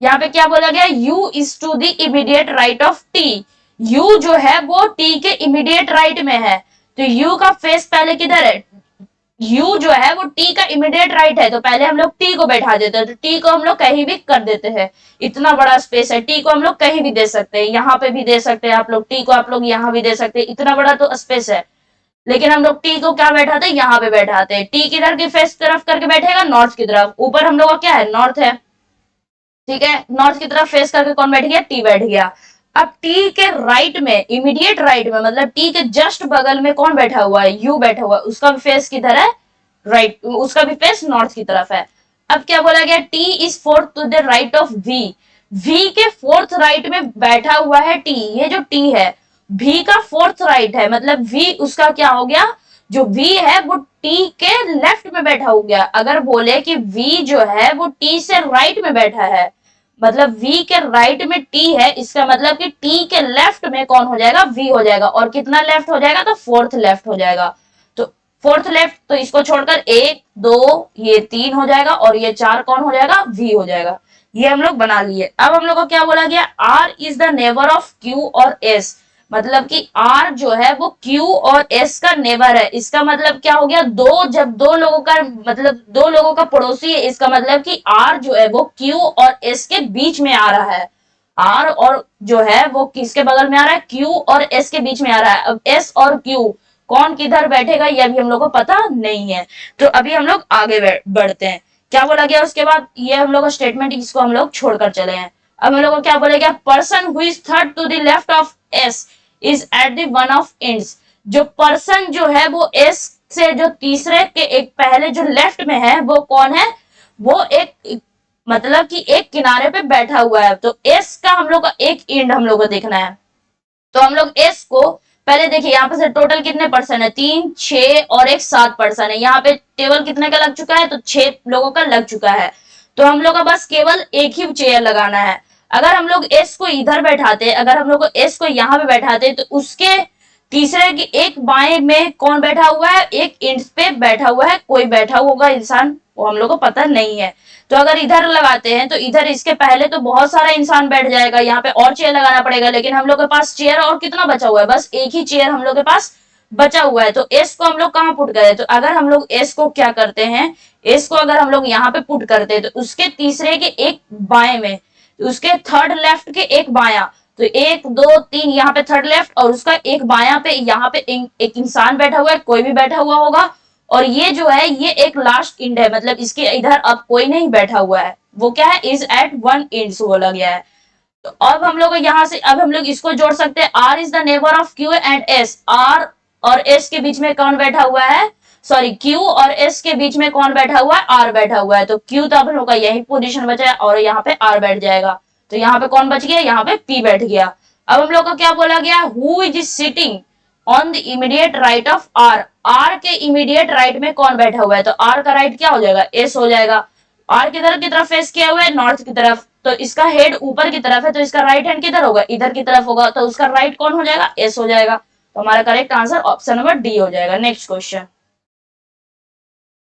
यहाँ पे क्या बोला गया, U is to the immediate right of T। U जो है वो T के इमीडिएट राइट में है, तो U का फेस पहले किधर है, U जो है वो T का इमीडिएट राइट है, तो पहले हम लोग T को बैठा देते हैं। तो T को हम लोग कहीं भी कर देते हैं, इतना बड़ा स्पेस है, T को हम लोग कहीं भी दे सकते हैं, यहाँ पे भी दे सकते हैं आप लोग, T को आप लोग यहाँ भी दे सकते हैं, इतना बड़ा तो स्पेस है। लेकिन हम लोग T को क्या बैठाते हैं, यहाँ पे बैठाते हैं। T किधर की फेस तरफ करके बैठेगा, नॉर्थ की तरफ। ऊपर हम लोग का क्या है, नॉर्थ है। ठीक है, नॉर्थ की तरफ फेस करके कौन बैठ गया, T बैठ गया। अब T के राइट में, इमीडिएट राइट में, मतलब T के जस्ट बगल में कौन बैठा हुआ है, U बैठा हुआ है, उसका भी फेस किधर है, राइट, उसका भी फेस नॉर्थ की तरफ है। अब क्या बोला गया, T is fourth to the right of V। V के फोर्थ राइट में बैठा हुआ है T, ये जो T है V का फोर्थ राइट है, मतलब V उसका क्या हो गया, जो V है वो T के लेफ्ट में बैठा हो गया। अगर बोले कि V जो है वो T से राइट में बैठा है, मतलब V के राइट में T है, इसका मतलब कि T के लेफ्ट में कौन हो जाएगा, V हो जाएगा। और कितना लेफ्ट हो जाएगा, तो फोर्थ लेफ्ट हो जाएगा। तो फोर्थ लेफ्ट, तो इसको छोड़कर 1 2 ये 3 हो जाएगा, और ये 4 कौन हो जाएगा, V हो जाएगा। ये हम लोग बना लिए। अब हम लोग को क्या बोला गया, R is the neighbour of Q और S। मतलब कि R जो है वो Q और S का नेबर है। इसका मतलब क्या हो गया, जब दो लोगों का मतलब दो लोगों का पड़ोसी है, इसका मतलब कि R जो है वो Q और S के बीच में आ रहा है। R और जो है वो किसके बगल में आ रहा है, Q और S के बीच में आ रहा है। अब S और Q कौन किधर बैठेगा ये अभी हम लोग को पता नहीं है, तो अभी हम लोग आगे बढ़ते हैं। क्या बोला गया उसके बाद, ये हम लोग का स्टेटमेंट, इसको हम लोग छोड़कर चले हैं। अब हम लोग को क्या बोला गया, person who is third to the left of S is at the one of ends. जो पर्सन जो है वो S से जो तीसरे के एक पहले जो लेफ्ट में है वो कौन है, वो एक मतलब कि एक किनारे पे बैठा हुआ है। तो S का हम लोग का एक एंड हम लोग को देखना है। तो हम लोग S को पहले देखिए, यहाँ पे से टोटल कितने पर्सन है, 3 6 और एक 7 पर्सन है। यहाँ पे टेबल कितने का लग चुका है, तो 6 लोगों का लग चुका है। तो हम लोग का बस केवल एक ही चेयर लगाना है। अगर हम लोग S को इधर बैठाते, अगर हम लोग को S को यहाँ पे बैठाते, तो उसके तीसरे की एक बाएं में कौन बैठा हुआ है, एक इंच पे बैठा हुआ है, कोई बैठा होगा इंसान, वो हम लोग को पता नहीं है। तो अगर इधर लगाते हैं तो इधर इसके पहले तो बहुत सारा इंसान बैठ जाएगा, यहाँ पे और चेयर लगाना पड़ेगा। लेकिन हम लोग के पास चेयर और कितना बचा हुआ है, बस एक ही चेयर हम लोग के पास बचा हुआ है। तो S को हम लोग कहाँ पुट करें, तो अगर हम लोग S को क्या करते हैं, S को अगर हम लोग यहाँ पे पुट करते हैं तो उसके तीसरे के एक बाएं में, तो उसके थर्ड लेफ्ट के एक बाया, तो 1 2 3 यहाँ पे थर्ड लेफ्ट, और उसका एक बाया पे यहाँ पे एक इंसान बैठा हुआ है, कोई भी बैठा हुआ होगा, और ये जो है ये एक लास्ट इंड है, मतलब इसके इधर अब कोई नहीं बैठा हुआ है, वो क्या है, इज एट वन इंड बोला गया है। तो अब हम लोग यहाँ से अब हम लोग इसको जोड़ सकते हैं, R is the neighbour of Q and S, R और एस के बीच में कौन बैठा हुआ है, सॉरी क्यू और एस के बीच में कौन बैठा हुआ है, आर बैठा हुआ है, तो क्यू तो हम लोग का यही पोजीशन बचा है और यहाँ पे आर बैठ जाएगा, तो यहाँ पे कौन बच गया, यहाँ पे पी बैठ गया। अब हम लोग का क्या बोला गया, who is sitting on the immediate right of R, R के इमीडिएट राइट में कौन बैठा हुआ है, तो आर का राइट क्या हो जाएगा, एस हो जाएगा। आर किधर की तरफ फेस किया हुआ है, नॉर्थ की तरफ, तो इसका हेड ऊपर की तरफ है, तो इसका राइट हैंड किधर होगा, इधर की तरफ होगा, तो उसका राइट कौन हो जाएगा, एस हो जाएगा। तो हमारा correct answer option number D हो जाएगा। नेक्स्ट क्वेश्चन,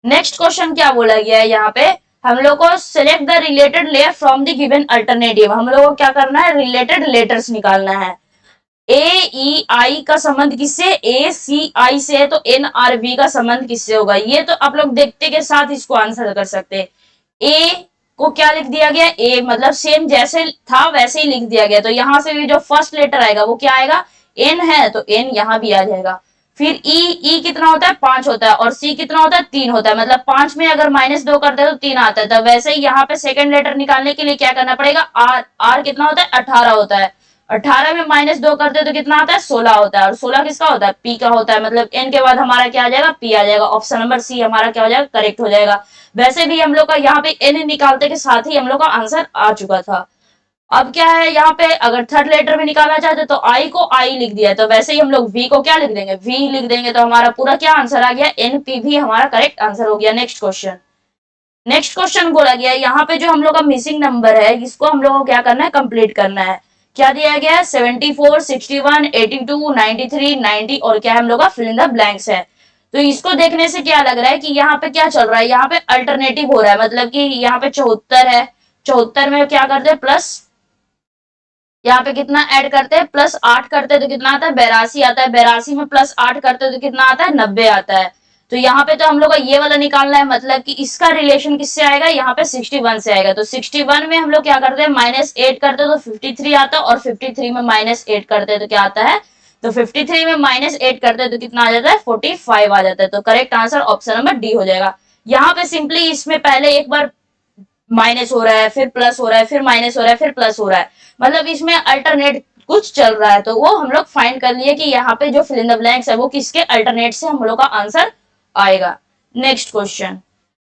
नेक्स्ट क्वेश्चन क्या बोला गया है यहाँ पे, हम लोग को select the related layer from the given alternative, हम लोग को क्या करना है, रिलेटेड लेटर्स निकालना है। ए ई आई का संबंध किससे, ए सी आई से है, तो एन आर बी का संबंध किससे होगा, ये तो आप लोग देखते के साथ इसको आंसर कर सकते हैं। ए को क्या लिख दिया गया, ए मतलब सेम जैसे था वैसे ही लिख दिया गया, तो यहां से भी जो फर्स्ट लेटर आएगा वो क्या आएगा, एन है, तो एन यहाँ भी आ जाएगा। फिर ई कितना होता है, 5 होता है, और सी कितना होता है, 3 होता है, मतलब 5 में अगर -2 करते हैं तो 3 आता है, तो वैसे ही यहाँ पे सेकंड लेटर निकालने के लिए क्या करना पड़ेगा, आर, आर कितना होता है, 18 होता है, 18 में -2 करते हैं तो कितना आता है, 16 होता है, और 16 किसका होता है, पी का होता है, मतलब एन के बाद हमारा क्या आ जाएगा, पी आ जाएगा। ऑप्शन नंबर सी हमारा क्या हो जाएगा, करेक्ट हो जाएगा। वैसे भी हम लोग का यहाँ पे एन निकालते के साथ ही हम लोग का आंसर आ चुका था। अब क्या है यहाँ पे, अगर थर्ड लेटर में निकालना चाहते तो आई को आई लिख दिया है, तो वैसे ही हम लोग वी को क्या लिख देंगे, वी लिख देंगे, तो हमारा पूरा क्या आंसर आ गया, एनपी भी हमारा करेक्ट आंसर हो गया। नेक्स्ट क्वेश्चन, नेक्स्ट क्वेश्चन बोला गया यहाँ पे जो हम लोग का मिसिंग नंबर है इसको हम लोग को क्या करना है, कंप्लीट करना है। क्या दिया गया है, 74, 61, 82, 93, 90 और क्या है हम लोग का फिल इन द ब्लैंक्स है। तो इसको देखने से क्या लग रहा है कि यहाँ पे क्या चल रहा है, यहाँ पे अल्टरनेटिव हो रहा है, मतलब कि यहाँ पे 74 है, 74 में क्या करते हैं प्लस, यहाँ पे कितना ऐड करते हैं, +8 करते हैं तो कितना आता है, 82 आता है, 82 में +8 करते हैं तो कितना आता है, 90 आता है। तो यहाँ पे तो हम लोग का ये वाला निकालना है, मतलब कि इसका रिलेशन किससे आएगा, यहाँ पे 61 से आएगा, तो 61 में हम लोग क्या करते हैं, -8 करते हैं तो 53 आता है, और 53 में -8 करते हैं तो क्या आता है, तो 53 में -8 करते हैं तो कितना आ जाता है, 45 आ जाता है। तो correct answer option number D हो जाएगा। यहाँ पे सिंपली इसमें पहले एक बार माइनस हो रहा है, फिर प्लस हो रहा है, फिर माइनस हो रहा है, फिर प्लस हो रहा है, मतलब इसमें अल्टरनेट कुछ चल रहा है, तो वो हम लोग फाइंड कर लिए कि यहाँ पे जो फिल इन द ब्लैंक्स है वो किसके अल्टरनेट से हम लोग का आंसर आएगा। नेक्स्ट क्वेश्चन,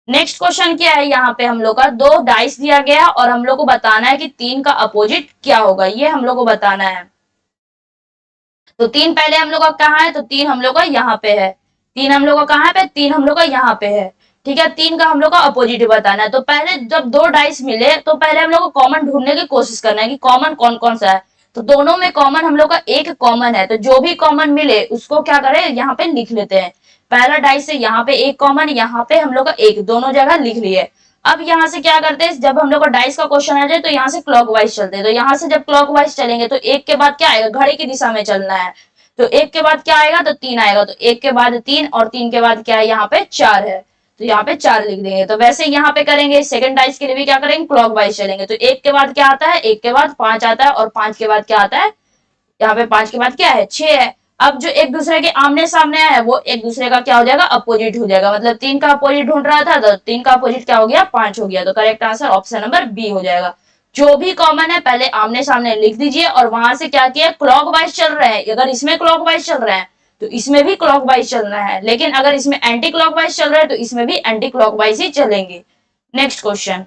नेक्स्ट क्वेश्चन क्या है, यहाँ पे हम लोग का 2 डाइस दिया गया और हम लोग को बताना है कि 3 का अपोजिट क्या होगा, ये हम लोग को बताना है। तो 3 पहले हम लोग का कहाँ है, तो 3 हम लोग का यहाँ पे है, 3 हम लोग का कहाँ पे, 3 हम लोग का यहाँ पे है, ठीक है। 3 का हम लोग का अपोजिट बताना है। तो पहले जब 2 डाइस मिले तो पहले हम लोग को कॉमन ढूंढने की कोशिश करना है कि कॉमन कौन कौन सा है। तो दोनों में कॉमन हम लोग का एक कॉमन है, तो जो भी कॉमन मिले उसको क्या करें, यहाँ पे लिख लेते हैं। पहला डाइस से यहाँ पे एक कॉमन, यहाँ पे हम लोग का एक, दोनों जगह लिख लिए। अब यहाँ से क्या करते हैं, जब हम लोग का डाइस का क्वेश्चन आ जाए तो यहाँ से क्लॉकवाइज चलते हैं। तो यहाँ से जब क्लॉकवाइज चलेंगे तो एक के बाद क्या आएगा, घड़ी की दिशा में चलना है, तो एक के बाद क्या आएगा, तो 3 आएगा, तो एक के बाद 3 और 3 के बाद क्या है, यहाँ पे 4 है, तो यहाँ पे 4 लिख देंगे। तो वैसे यहाँ पे करेंगे, सेकंड डाइस के लिए भी क्या करेंगे, क्लॉकवाइज चलेंगे, तो एक के बाद क्या आता है, एक के बाद 5 आता है, और 5 के बाद क्या आता है, यहाँ पे 5 के बाद क्या है, 6 है। अब जो एक दूसरे के आमने सामने है वो एक दूसरे का क्या हो जाएगा, अपोजिट हो जाएगा, मतलब 3 का अपोजिट ढूंढ रहा था तो 3 का अपोजिट क्या हो गया, 5 हो गया। तो correct answer option number B हो जाएगा। जो भी कॉमन है पहले आमने सामने लिख दीजिए और वहां से क्या किया, क्लॉकवाइज चल रहे हैं, अगर इसमें क्लॉकवाइज चल रहे हैं तो इसमें भी क्लॉकवाइज चलना है, लेकिन अगर इसमें एंटी क्लॉकवाइज चल रहा है तो इसमें भी एंटी क्लॉकवाइज ही चलेंगे। नेक्स्ट क्वेश्चन,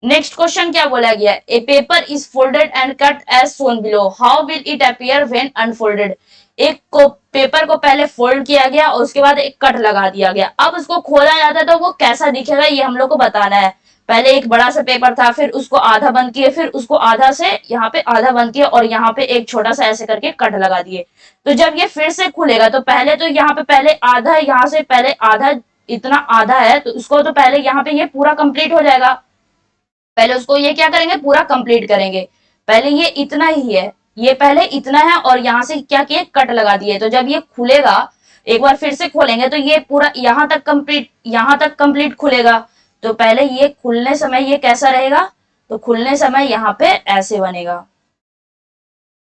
नेक्स्ट क्वेश्चन क्या बोला गया, a paper is folded and cut as shown below, how will it appear when unfolded. एक को पेपर को पहले फोल्ड किया गया और उसके बाद एक कट लगा दिया गया, अब उसको खोला जाता है तो वो कैसा दिखेगा ये हम लोग को बताना है। पहले एक बड़ा सा पेपर था, फिर उसको आधा बंद किए, फिर उसको आधा से यहाँ पे आधा बंद किया और यहाँ पे एक छोटा सा ऐसे करके कट लगा दिए। तो जब ये फिर से खुलेगा तो पहले तो यहाँ पे पहले आधा, यहाँ से पहले आधा, इतना आधा है तो उसको तो पहले यहाँ पे ये पूरा कंप्लीट हो जाएगा, पहले उसको ये क्या करेंगे, पूरा कंप्लीट करेंगे। पहले ये इतना ही है, ये पहले इतना है और यहाँ से क्या किए, कट लगा दिए। तो जब ये खुलेगा, एक बार फिर से खोलेंगे तो ये पूरा यहाँ तक कंप्लीट खुलेगा। तो पहले ये खुलने समय ये कैसा रहेगा, तो खुलने समय यहाँ पे ऐसे बनेगा,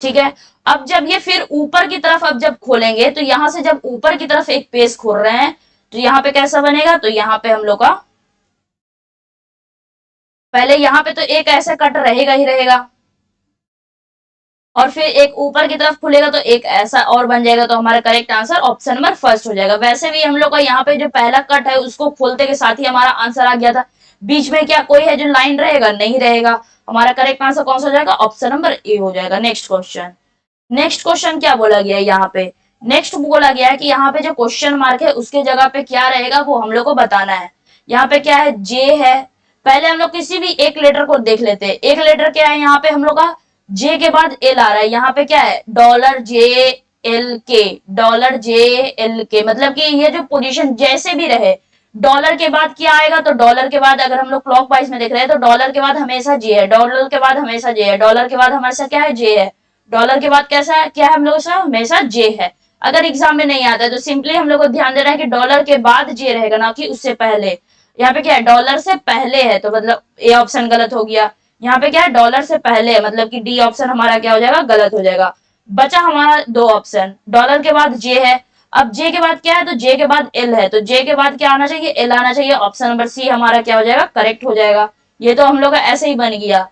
ठीक है। अब जब ये फिर ऊपर की तरफ अब जब खोलेंगे तो यहाँ से जब ऊपर की तरफ एक पेज खोल रहे हैं तो यहाँ पे कैसा बनेगा, तो यहाँ पे हम लोग का पहले यहाँ पे तो एक ऐसा कट रहेगा ही रहेगा, और फिर एक ऊपर की तरफ खुलेगा तो एक ऐसा और बन जाएगा, तो हमारा correct answer option number first हो जाएगा। वैसे भी हम लोग का यहाँ पे जो पहला कट है उसको खोलते के साथ ही हमारा आंसर आ गया था। बीच में क्या कोई है जो लाइन रहेगा, नहीं रहेगा। हमारा करेक्ट आंसर कौन सा हो जाएगा, ऑप्शन नंबर ए हो जाएगा। नेक्स्ट क्वेश्चन, नेक्स्ट क्वेश्चन क्या बोला गया है यहाँ पे, नेक्स्ट बोला गया है कि यहाँ पे जो क्वेश्चन मार्क है उसके जगह पे क्या रहेगा वो हम लोग को बताना है। यहाँ पे क्या है, जे है। पहले हम लोग किसी भी एक लेटर को देख लेते हैं। एक लेटर क्या है यहाँ पे हम लोग का, जे के बाद एल आ रहा है। यहाँ पे क्या है, डॉलर जे एल के, डॉलर जे एल के, मतलब कि ये जो पोजीशन जैसे भी रहे, डॉलर के बाद क्या आएगा, तो डॉलर के बाद अगर हम लोग क्लॉकवाइज में देख रहे हैं तो डॉलर के बाद हमेशा जे है, डॉलर के बाद हमेशा जे है, डॉलर के बाद हमेशा क्या है, जे है, डॉलर के बाद कैसा है, क्या है हम लोग सा हमेशा जे है। अगर एग्जाम में नहीं आता है तो सिंपली हम लोग को ध्यान देना है कि डॉलर के बाद जे रहेगा, ना कि उससे पहले। यहाँ पे क्या है, डॉलर से पहले है, तो मतलब ए ऑप्शन गलत हो गया। यहाँ पे क्या है, डॉलर से पहले है, मतलब कि डी ऑप्शन हमारा क्या हो जाएगा, गलत हो जाएगा। बचा हमारा दो ऑप्शन, डॉलर के बाद जे है। अब जे के बाद क्या है, तो जे के बाद एल है, तो जे के बाद क्या आना चाहिए, एल आना चाहिए। ऑप्शन नंबर सी हमारा क्या हो जाएगा, करेक्ट हो जाएगा। ये तो हम लोग का ऐसे ही बन गया।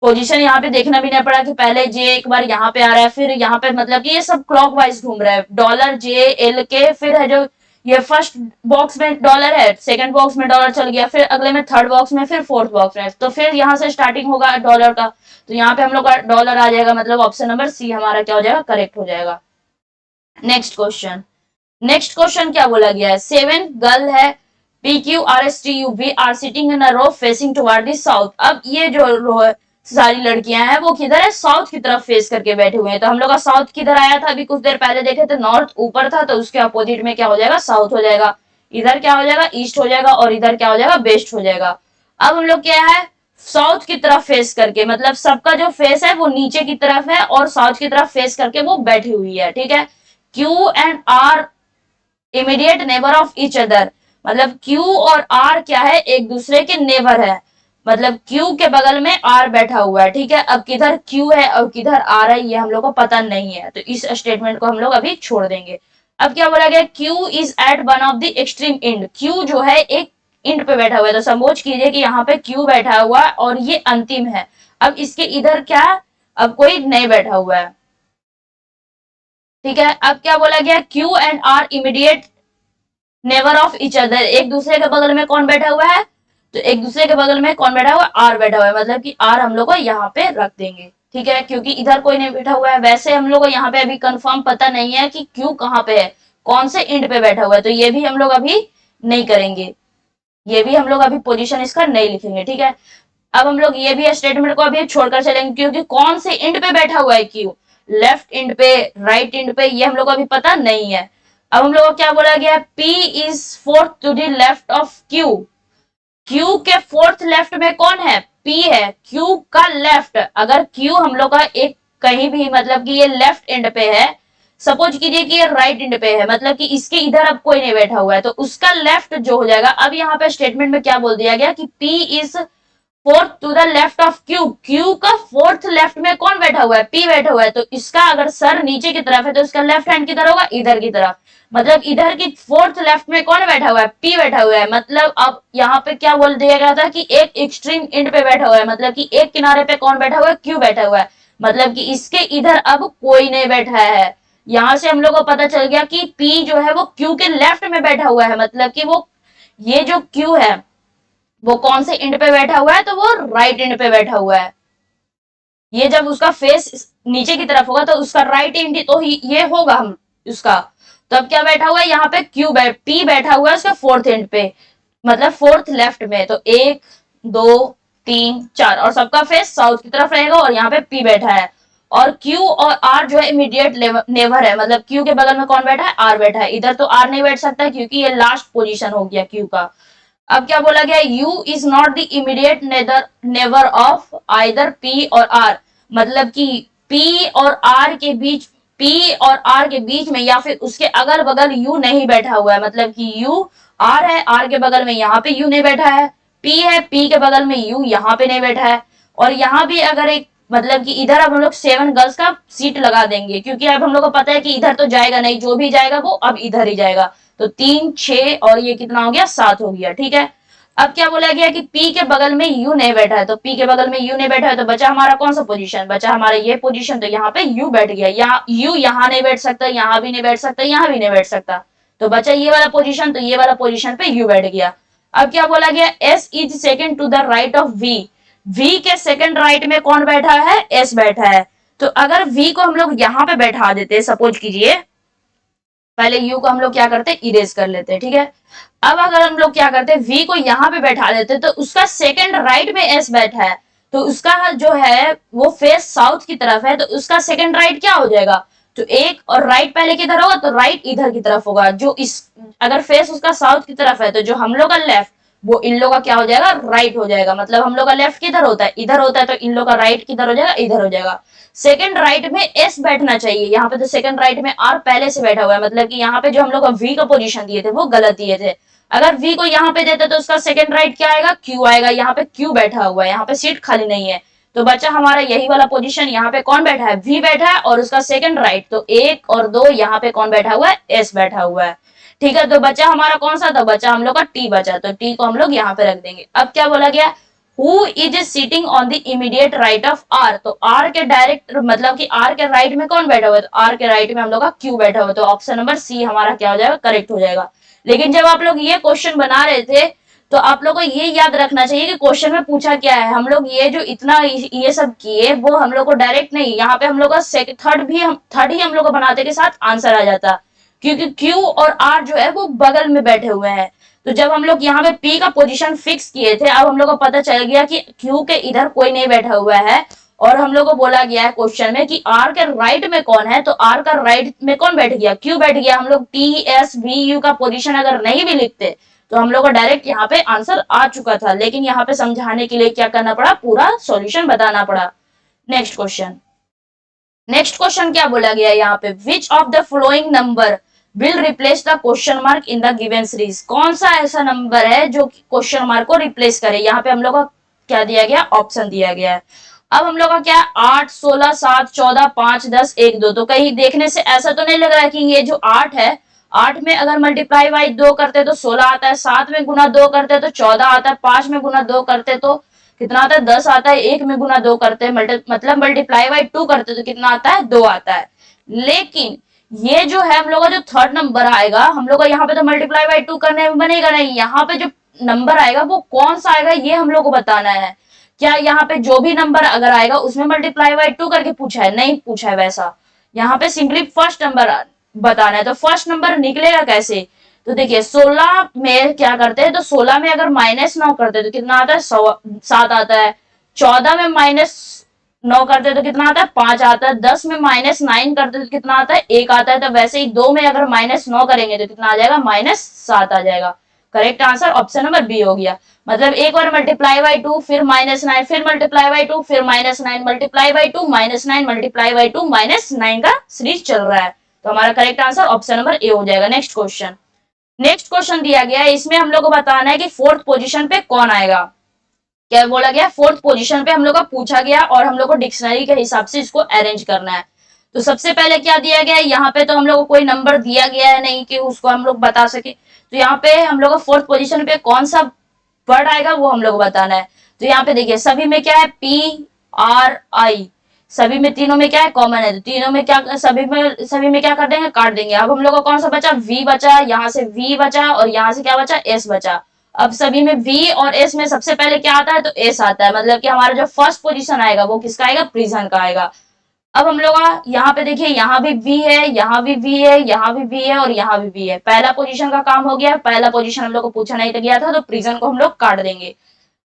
पोजीशन यहाँ पे देखना भी नहीं पड़ा कि पहले जे एक बार यहाँ पे आ रहा है, फिर यहाँ पे, मतलब कि ये सब क्लॉकवाइज घूम रहा है। डॉलर जे एल के, फिर है जो ये फर्स्ट बॉक्स में डॉलर है, सेकंड बॉक्स में डॉलर चल गया, फिर अगले में थर्ड बॉक्स में, फिर फोर्थ बॉक्स में, तो फिर यहाँ से स्टार्टिंग होगा डॉलर का, तो यहाँ पे हम लोग का डॉलर आ जाएगा, मतलब ऑप्शन नंबर सी हमारा क्या हो जाएगा, करेक्ट हो जाएगा। नेक्स्ट क्वेश्चन, नेक्स्ट क्वेश्चन क्या बोला गया है, 7 गर्ल है, P Q R S T U V are sitting in a row facing toward the south. अब ये जो रो है, सारी लड़कियां हैं वो किधर है, साउथ की तरफ फेस करके बैठे हुए हैं। तो हम लोग का साउथ किधर आया था, अभी कुछ देर पहले देखे थे नॉर्थ ऊपर था, तो उसके अपोजिट में क्या हो जाएगा, साउथ हो जाएगा। इधर क्या हो जाएगा, ईस्ट हो जाएगा, और इधर क्या हो जाएगा, वेस्ट हो जाएगा। अब हम लोग क्या है, साउथ की तरफ फेस करके, मतलब सबका जो फेस है वो नीचे की तरफ है और साउथ की तरफ फेस करके वो बैठी हुई है, ठीक है। Q and R immediate neighbour of each other, मतलब क्यू और आर क्या है, एक दूसरे के नेबर है, मतलब क्यू के बगल में आर बैठा हुआ है, ठीक है। अब किधर क्यू है और किधर आर है ये हम लोग को पता नहीं है, तो इस स्टेटमेंट को हम लोग अभी छोड़ देंगे। अब क्या बोला गया, Q is at one of the extreme end, Q जो है एक इंड पे बैठा हुआ है, तो समझ कीजिए कि यहाँ पे क्यू बैठा हुआ है और ये अंतिम है। अब इसके इधर क्या, अब कोई नहीं बैठा हुआ है, ठीक है। अब क्या बोला गया, Q and R immediate neighbour of each other, एक दूसरे के बगल में कौन बैठा हुआ है, तो एक दूसरे के बगल में कौन बैठा हुआ है, आर बैठा हुआ है, मतलब कि आर हम लोग को यहाँ पे रख देंगे, ठीक है, क्योंकि इधर कोई नहीं बैठा हुआ है। वैसे हम लोग को यहाँ पे अभी कंफर्म पता नहीं है कि क्यू कहाँ पे है, कौन से इंड पे बैठा हुआ है, तो ये भी हम लोग अभी नहीं करेंगे, ये भी हम लोग अभी पोजीशन इसका नहीं लिखेंगे, ठीक है। अब हम लोग ये भी स्टेटमेंट को अभी छोड़कर चलेंगे, क्योंकि कौन से इंड पे बैठा हुआ है क्यू, लेफ्ट इंड पे, राइट इंड पे, ये हम लोग को अभी पता नहीं है। अब हम लोग को क्या बोला गया, P is fourth to the left of Q, Q के फोर्थ लेफ्ट में कौन है, P है। Q का लेफ्ट, अगर Q हम लोग का एक कहीं भी, मतलब कि ये लेफ्ट एंड पे है, सपोज कीजिए कि ये राइट एंड पे है, मतलब कि इसके इधर अब कोई नहीं बैठा हुआ है, तो उसका लेफ्ट जो हो जाएगा। अब यहाँ पे स्टेटमेंट में क्या बोल दिया गया कि P is fourth to the left of Q, Q का फोर्थ लेफ्ट में कौन बैठा हुआ है, पी बैठा हुआ है, तो इसका अगर सर नीचे की तरफ है तो इसका लेफ्ट हैंड किधर होगा, इधर की तरफ, मतलब इधर की फोर्थ लेफ्ट में कौन बैठा हुआ है, पी बैठा हुआ है। मतलब अब यहाँ पे क्या बोल दिया गया था कि एक एक्सट्रीम एंड पे बैठा हुआ है, मतलब कि एक किनारे पे कौन बैठा हुआ है, क्यू बैठा हुआ है, मतलब कि इसके इधर अब कोई नहीं बैठा है। यहाँ से हम लोग को पता चल गया कि पी जो है वो क्यू के लेफ्ट में बैठा हुआ है, मतलब कि वो ये जो क्यू है वो कौन से एंड पे बैठा हुआ है, तो वो राइट एंड पे बैठा हुआ है। ये जब उसका फेस नीचे की तरफ होगा तो उसका राइट एंड तो ही ये होगा हम उसका, तो अब क्या बैठा हुआ है यहाँ पे, क्यू पी बैठा हुआ है उसका फोर्थ एंड पे, मतलब फोर्थ लेफ्ट में, तो 1 2 3 4 और सबका फेस साउथ की तरफ रहेगा और यहाँ पे पी बैठा है, और क्यू और आर जो है इमीडिएट नेवर है, मतलब क्यू के बगल में कौन बैठा है, आर बैठा है। इधर तो आर नहीं बैठ सकता क्योंकि ये लास्ट पोजीशन हो गया क्यू का। अब क्या बोला गया, you is not the immediate neighbour of either P और आर, मतलब कि पी और आर के बीच, पी और आर के बीच में या फिर उसके अगल बगल यू नहीं बैठा हुआ है, मतलब कि यू आर है, आर के बगल में यहाँ पे यू नहीं बैठा है, पी है, पी के बगल में यू यहाँ पे नहीं बैठा है, और यहाँ भी अगर एक मतलब कि इधर अब हम लोग 7 गर्ल्स का सीट लगा देंगे, क्योंकि अब हम लोग को पता है कि इधर तो जाएगा नहीं, जो भी जाएगा वो अब इधर ही जाएगा। तो 3 6 और ये कितना हो गया, 7 हो गया। ठीक है, अब क्या बोला गया कि पी के बगल में यू नहीं बैठा है, तो पी के बगल में यू नहीं बैठा है, तो बचा हमारा कौन सा पोजीशन, बचा हमारा ये पोजीशन। तो यहाँ पे यू बैठ गया, यहाँ यू यहाँ नहीं बैठ सकता, यहाँ भी नहीं बैठ सकता, यहाँ भी नहीं बैठ सकता, तो बचा ये वाला पोजीशन, तो ये वाला पोजीशन पे यू बैठ गया। अब क्या बोला गया, S is second to the right of V, V के सेकेंड राइट में कौन बैठा है, एस बैठा है। तो अगर वी को हम लोग यहाँ पे बैठा देते, सपोज कीजिए, पहले यू को हम लोग क्या करते, इरेज कर लेते, ठीक है। अब अगर हम लोग क्या करते, वी को यहाँ पे बैठा देते, तो उसका सेकेंड राइट में एस बैठा है, तो उसका जो है वो फेस साउथ की तरफ है, तो उसका सेकेंड राइट क्या हो जाएगा, तो एक और राइट पहले किधर होगा, तो राइट इधर की तरफ होगा। जो इस अगर फेस उसका साउथ की तरफ है, तो जो हम लोग का लेफ्ट वो इन लोग का क्या हो जाएगा, राइट हो जाएगा। मतलब हम लोग का लेफ्ट किधर होता है, इधर होता है, तो इन लोग का राइट किधर हो जाएगा, इधर हो जाएगा। सेकंड राइट में एस बैठना चाहिए, यहाँ पे तो सेकंड राइट में आर पहले से बैठा हुआ है, मतलब कि यहाँ पे जो हम लोग वी का पोजीशन दिए थे वो गलत दिए थे। अगर वी को यहाँ पे देते तो उसका सेकंड राइट क्या आएगा, क्यू आएगा। यहाँ पे क्यू बैठा हुआ है, यहाँ पे सीट खाली नहीं है, तो बच्चा हमारा यही वाला पोजीशन। यहाँ पे कौन बैठा है, वी बैठा है, और उसका सेकंड राइट, तो 1 और 2 यहाँ पे कौन बैठा हुआ है, एस बैठा हुआ है। ठीक है, तो बच्चा हमारा कौन सा था, बच्चा हम लोग का टी बचा, तो टी को हम लोग यहाँ पे रख देंगे। अब क्या बोला गया, who is sitting on the immediate right of R, तो आर के डायरेक्ट मतलब कि आर के राइट में कौन बैठा हुआ है, तो आर के राइट में हम लोग का क्यू बैठा हुआ है, तो ऑप्शन नंबर सी हमारा क्या हो जाएगा, करेक्ट हो जाएगा। लेकिन जब आप लोग ये क्वेश्चन बना रहे थे, तो आप लोग को ये याद रखना चाहिए कि क्वेश्चन में पूछा क्या है। हम लोग ये जो इतना ये सब किए, वो हम लोग को डायरेक्ट नहीं, यहाँ पे हम लोग का थर्ड ही हम लोग को बनाते के साथ आंसर आ जाता, क्योंकि क्यू और आर जो है वो बगल में बैठे हुए हैं। तो जब हम लोग यहाँ पे पी का पोजीशन फिक्स किए थे, अब हम लोग को पता चल गया कि क्यू के इधर कोई नहीं बैठा हुआ है, और हम लोग को बोला गया है क्वेश्चन में कि आर के राइट में कौन है, तो आर का राइट में कौन बैठ गया, क्यू बैठ गया। हम लोग टी एस वी यू का पोजीशन अगर नहीं भी लिखते, तो हम लोग को डायरेक्ट यहाँ पे आंसर आ चुका था, लेकिन यहाँ पे समझाने के लिए क्या करना पड़ा, पूरा सॉल्यूशन बताना पड़ा। नेक्स्ट क्वेश्चन, नेक्स्ट क्वेश्चन क्या बोला गया है यहाँ पे, which of the following number will replace the question mark in the given series, कौन सा ऐसा नंबर है जो क्वेश्चन मार्क को रिप्लेस करे। यहाँ पे हम लोग का क्या दिया गया, ऑप्शन दिया गया है। अब हम लोग का क्या, 8 16 7 14 5 10 1 2, तो कहीं देखने से ऐसा तो नहीं लग रहा है कि ये जो 8 है, 8 में अगर मल्टीप्लाई बाई 2 करते तो 16 आता है, 7 में गुना 2 करते तो 14 आता है, 5 में गुना 2 करते तो कितना आता है, 10 आता है, 1 में गुना 2 करते मतलब मल्टीप्लाई बाई 2 करते तो कितना आता है, 2 आता है। लेकिन ये जो है हम लोग का जो थर्ड नंबर आएगा, हम लोग का यहाँ पे तो मल्टीप्लाई बाई 2 करने में बनेगा नहीं, यहाँ पे जो नंबर आएगा वो कौन सा आएगा ये हम लोग को बताना है। क्या यहाँ पे जो भी नंबर अगर आएगा उसमें मल्टीप्लाई बाई 2 करके पूछा है, नहीं पूछा है वैसा। यहाँ पे सिंपली फर्स्ट नंबर बताना है, तो फर्स्ट नंबर निकलेगा कैसे, तो देखिए 16 में क्या करते हैं, तो 16 में अगर -9 करते हैं तो कितना आता है, 7 आता है। 14 में -9 करते हैं तो कितना आता है, 5 आता है। 10 में -9 करते हैं तो कितना आता है, 1 आता है। तो वैसे ही 2 में अगर -9 करेंगे तो कितना आ जाएगा, -7 आ जाएगा। Correct answer option number B हो गया। मतलब एक बार मल्टीप्लाई बाई 2, फिर -9, फिर मल्टीप्लाई बाई 2, फिर -9 मल्टीप्लाई बाई 2, -9 मल्टीप्लाई बाई 2, -9 का सीरीज चल रहा है। तो हमारा correct answer option number A हो जाएगा। नेक्स्ट क्वेश्चन, नेक्स्ट क्वेश्चन दिया गया है, इसमें हम लोग को बताना है कि फोर्थ पोजीशन पे कौन आएगा। क्या बोला गया, फोर्थ पोजीशन पे हम लोग का पूछा गया, और हम लोग को डिक्शनरी के हिसाब से इसको अरेंज करना है। तो सबसे पहले क्या दिया गया है, यहाँ पे तो हम लोग को कोई नंबर दिया गया है नहीं कि उसको हम लोग बता सके। तो यहाँ पे हम लोग को फोर्थ पोजीशन पे कौन सा वर्ड आएगा वो हम लोग को बताना है। तो यहाँ पे देखिए सभी में क्या है, PRI, सभी में तीनों में क्या है, कॉमन है, तो तीनों में क्या, सभी में क्या कर देंगे, काट देंगे। अब हम लोग का कौन सा बचा, V बचा, यहाँ से V बचा, और यहाँ से क्या बचा, S बचा। अब सभी में V और S में सबसे पहले क्या आता है, तो S आता है, मतलब कि हमारा जो फर्स्ट पोजीशन आएगा वो किसका आएगा, प्रिजन का आएगा। अब हम लोग यहाँ पे देखिए, यहाँ भी V है, यहाँ भी V है, यहाँ भी V है, और यहाँ भी V है। पहला पोजीशन का काम हो गया, पहला पोजीशन हम लोग को पूछा नहीं गया था, तो प्रिजन को हम लोग काट देंगे।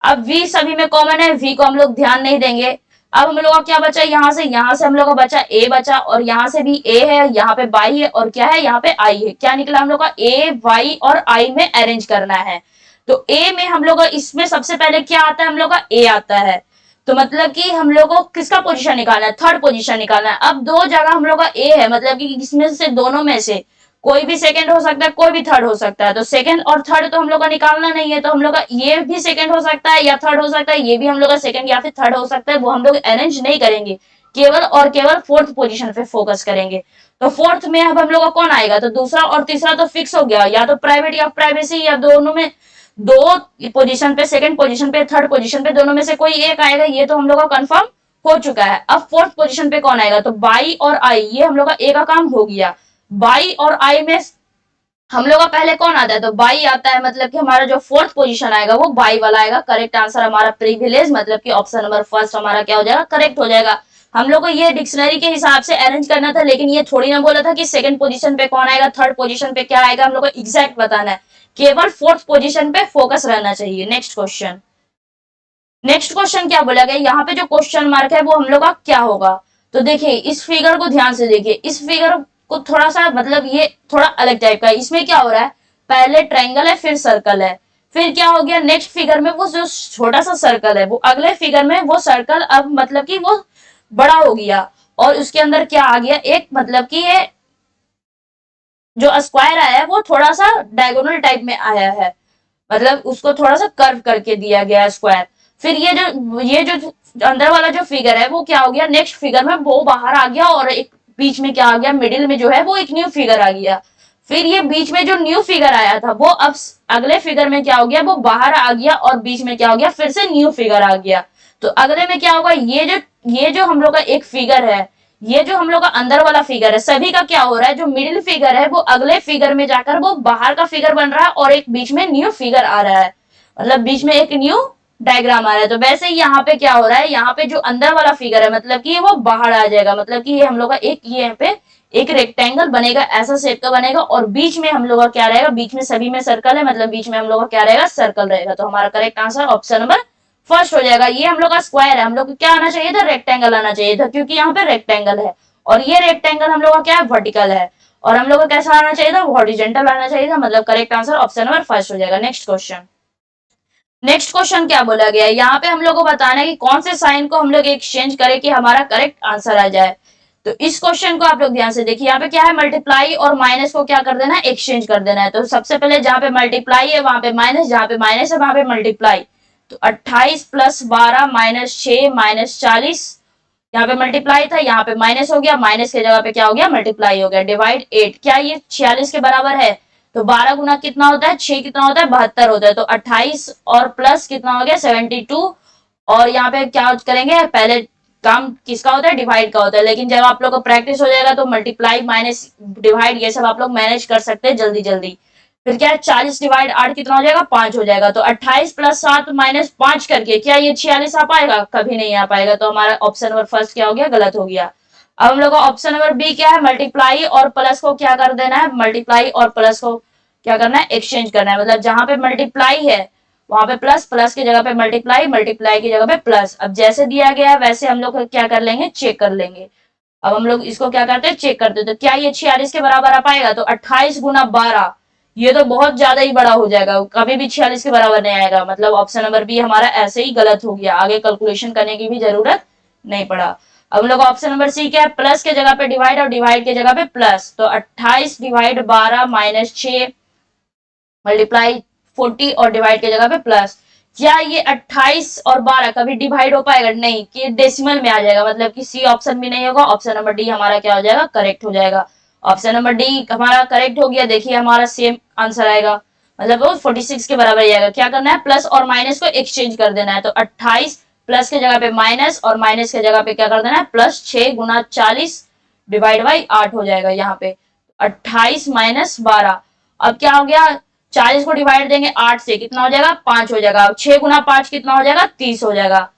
अब V सभी में कॉमन है, V को हम लोग ध्यान नहीं देंगे। अब हम लोग का क्या बचा, यहाँ से हम लोग का बचा A बचा, और यहाँ से भी A है, यहाँ पे Y है, और क्या है, यहाँ पे I है। क्या निकला हम लोग का, A, Y और I में अरेंज करना है। तो A में हम लोग इसमें सबसे पहले क्या आता है, हम लोग का A आता है। तो मतलब कि हम लोग को किसका पोजीशन निकालना है, थर्ड पोजीशन निकालना है। अब दो जगह हम लोग का A है, मतलब कि इसमें से दोनों में से कोई भी सेकंड हो सकता है, कोई भी थर्ड हो सकता है। तो सेकंड और थर्ड तो हम लोग का निकालना नहीं है, तो हम लोग का ये भी सेकंड हो सकता है या थर्ड हो सकता है, ये भी हम लोग का सेकंड या फिर थर्ड हो सकता है, वो हम लोग अरेंज नहीं करेंगे, केवल और केवल फोर्थ पोजीशन पे फोकस करेंगे। तो फोर्थ में अब हम लोग का कौन आएगा, तो दूसरा और तीसरा तो फिक्स हो गया, या तो प्राइवेट या प्राइवेसी, या दोनों में दो पोजीशन पे, सेकंड पोजीशन पे, थर्ड पोजीशन पे दोनों में से कोई एक आएगा, ये तो हम लोग का कंफर्म हो चुका है। अब फोर्थ पोजीशन पे कौन आएगा, तो बाई और आई, ये हम लोग का ए का काम हो गया। बाई और आई में हम लोग का पहले कौन आता है, तो बाई आता है, मतलब कि हमारा जो फोर्थ पोजीशन आएगा वो बाई वाला आएगा। करेक्ट आंसर हमारा प्रिविलेज, मतलब कि ऑप्शन नंबर फर्स्ट हमारा क्या हो जाएगा, करेक्ट हो जाएगा। हम लोग को ये डिक्शनरी के हिसाब से अरेंज करना था, लेकिन ये थोड़ी ना बोला था कि सेकंड पोजीशन पे कौन आएगा, थर्ड पोजीशन पे क्या आएगा, हम लोग को एग्जैक्ट बताना है, केवल फोर्थ पोजीशन पे फोकस रहना चाहिए। नेक्स्ट क्वेश्चन, नेक्स्ट क्वेश्चन क्या बोला गया, यहाँ पे जो क्वेश्चन मार्क है वो हम लोग का क्या होगा। तो देखिए इस फिगर को ध्यान से देखिए, इस फिगर को थोड़ा सा, मतलब ये थोड़ा अलग टाइप का है। इसमें क्या हो रहा है, पहले ट्रायंगल है, फिर सर्कल है, फिर क्या हो गया नेक्स्ट फिगर में वो जो छोटा सा सर्कल है, वो अगले फिगर में वो सर्कल अब मतलब कि वो बड़ा हो गया, और उसके अंदर क्या आ गया, एक मतलब कि ये जो स्क्वायर आया है वो थोड़ा सा डायगोनल टाइप में आया है, मतलब उसको थोड़ा सा कर्व करके दिया गया स्क्वायर। फिर ये जो अंदर वाला जो फिगर है वो क्या हो गया, नेक्स्ट फिगर में वो बाहर आ गया, और एक बीच में क्या आ गया, मिडिल में जो है वो एक न्यू फिगर आ गया। फिर ये बीच में जो न्यू फिगर आया था वो अब अगले फिगर में क्या हो गया, वो बाहर आ गया, और बीच में क्या हो गया, फिर से न्यू फिगर आ गया। तो अगले में क्या होगा, ये जो हम लोग का एक फिगर है, ये जो हम लोग का अंदर वाला फिगर है, सभी का क्या हो रहा है, जो मिडिल फिगर है वो अगले फिगर में जाकर वो बाहर का फिगर बन रहा है, और एक बीच में न्यू फिगर आ रहा है, मतलब बीच में एक न्यू डायग्राम आ रहा है। तो वैसे ही यहाँ पे क्या हो रहा है, यहाँ पे जो अंदर वाला फिगर है मतलब कि वो बाहर आ जाएगा, मतलब कि ये हम लोग का एक, ये यहाँ पे एक रेक्टेंगल बनेगा, ऐसा शेप का बनेगा, और बीच में हम लोग का क्या रहेगा, बीच में सभी में सर्कल है, मतलब बीच में हम लोग का क्या रहेगा, सर्कल रहेगा। तो हमारा correct answer option number first हो जाएगा। ये हम लोग का स्क्वायर है, हम लोग को क्या आना चाहिए था, रेक्टेंगल आना चाहिए था, क्योंकि यहाँ पे रेक्टेंगल है, और ये रेक्टेंगल हम लोग का क्या है, वर्टिकल है, और हम लोग को कैसा आना चाहिए था, हॉरिजेंटल आना चाहिए था, मतलब correct answer option number first हो जाएगा। नेक्स्ट क्वेश्चन, नेक्स्ट क्वेश्चन क्या बोला गया है, यहाँ पे हम लोग को बताना है कि कौन से साइन को हम लोग एक्सचेंज करें कि हमारा करेक्ट आंसर आ जाए। तो इस क्वेश्चन को आप लोग ध्यान से देखिए, यहाँ पे क्या है, मल्टीप्लाई और माइनस को क्या कर देना है, एक्सचेंज कर देना है। तो सबसे पहले जहां पे मल्टीप्लाई है वहां पे माइनस, जहां पे माइनस है वहां पे मल्टीप्लाई। तो 28 प्लस 12 माइनस 6 माइनस 40, यहाँ पे मल्टीप्लाई था, यहाँ पे माइनस हो गया, माइनस की जगह पे क्या हो गया, मल्टीप्लाई हो गया। डिवाइड 8, क्या ये 46 के बराबर है, तो 12 गुना कितना होता है, 6 कितना होता है, 72 होता है। तो 28 और प्लस कितना हो गया, 72, और यहाँ पे क्या करेंगे, पहले काम किसका होता है, डिवाइड का होता है, लेकिन जब आप लोग को प्रैक्टिस हो जाएगा तो मल्टीप्लाई माइनस डिवाइड ये सब आप लोग मैनेज कर सकते हैं जल्दी जल्दी। फिर क्या है, 40 डिवाइड 8 कितना हो जाएगा, 5 हो जाएगा। तो 28 प्लस 7 माइनस 5 करके क्या ये 46 आ पाएगा, कभी नहीं आ पाएगा। तो हमारा ऑप्शन नंबर फर्स्ट क्या हो गया, गलत हो गया। अब हम लोग का ऑप्शन नंबर बी क्या है, मल्टीप्लाई और प्लस को क्या कर देना है, मल्टीप्लाई और प्लस को क्या करना है, एक्सचेंज करना है, मतलब जहां पे मल्टीप्लाई है वहां पे प्लस, प्लस की जगह पे मल्टीप्लाई, मल्टीप्लाई की जगह पे प्लस। अब जैसे दिया गया है वैसे हम लोग क्या कर लेंगे, चेक कर लेंगे। अब हम लोग इसको क्या करते हैं, चेक करते हैं। तो क्या ये 46 के बराबर आ पाएगा, तो 28 गुना 12, ये तो बहुत ज्यादा ही बड़ा हो जाएगा, कभी भी 46 के बराबर नहीं आएगा, मतलब ऑप्शन नंबर बी हमारा ऐसे ही गलत हो गया, आगे कैलकुलेशन करने की भी जरूरत नहीं पड़ा। अब हम लोग ऑप्शन नंबर सी क्या है, प्लस के जगह पे डिवाइड और डिवाइड के जगह पे प्लस। तो 28 डिवाइड 12 माइनस 6 मल्टीप्लाई 40 और डिवाइड की जगह पे प्लस। क्या ये 28 और 12 कभी डिवाइड हो पाएगा, नहीं, कि डेसिमल में आ जाएगा, मतलब कि सी ऑप्शन भी नहीं होगा। ऑप्शन नंबर डी हमारा क्या हो जाएगा, करेक्ट हो जाएगा। ऑप्शन नंबर डी हमारा करेक्ट हो गया। देखिए हमारा सेम आंसर आएगा, मतलब वो 46 के बराबर आएगा। क्या करना है, प्लस और माइनस को एक्सचेंज कर देना है। तो 28 प्लस के जगह पे माइनस, और माइनस के जगह पे क्या कर देना है, प्लस 6 गुना 40 डिवाइड बाई 8 हो जाएगा। यहाँ पे 28 माइनस 12, अब क्या हो गया, 40 को डिवाइड देंगे 8 से, कितना हो जाएगा, 5 हो जाएगा। 6 गुना 5 कितना हो जाएगा, 30 हो जाएगा।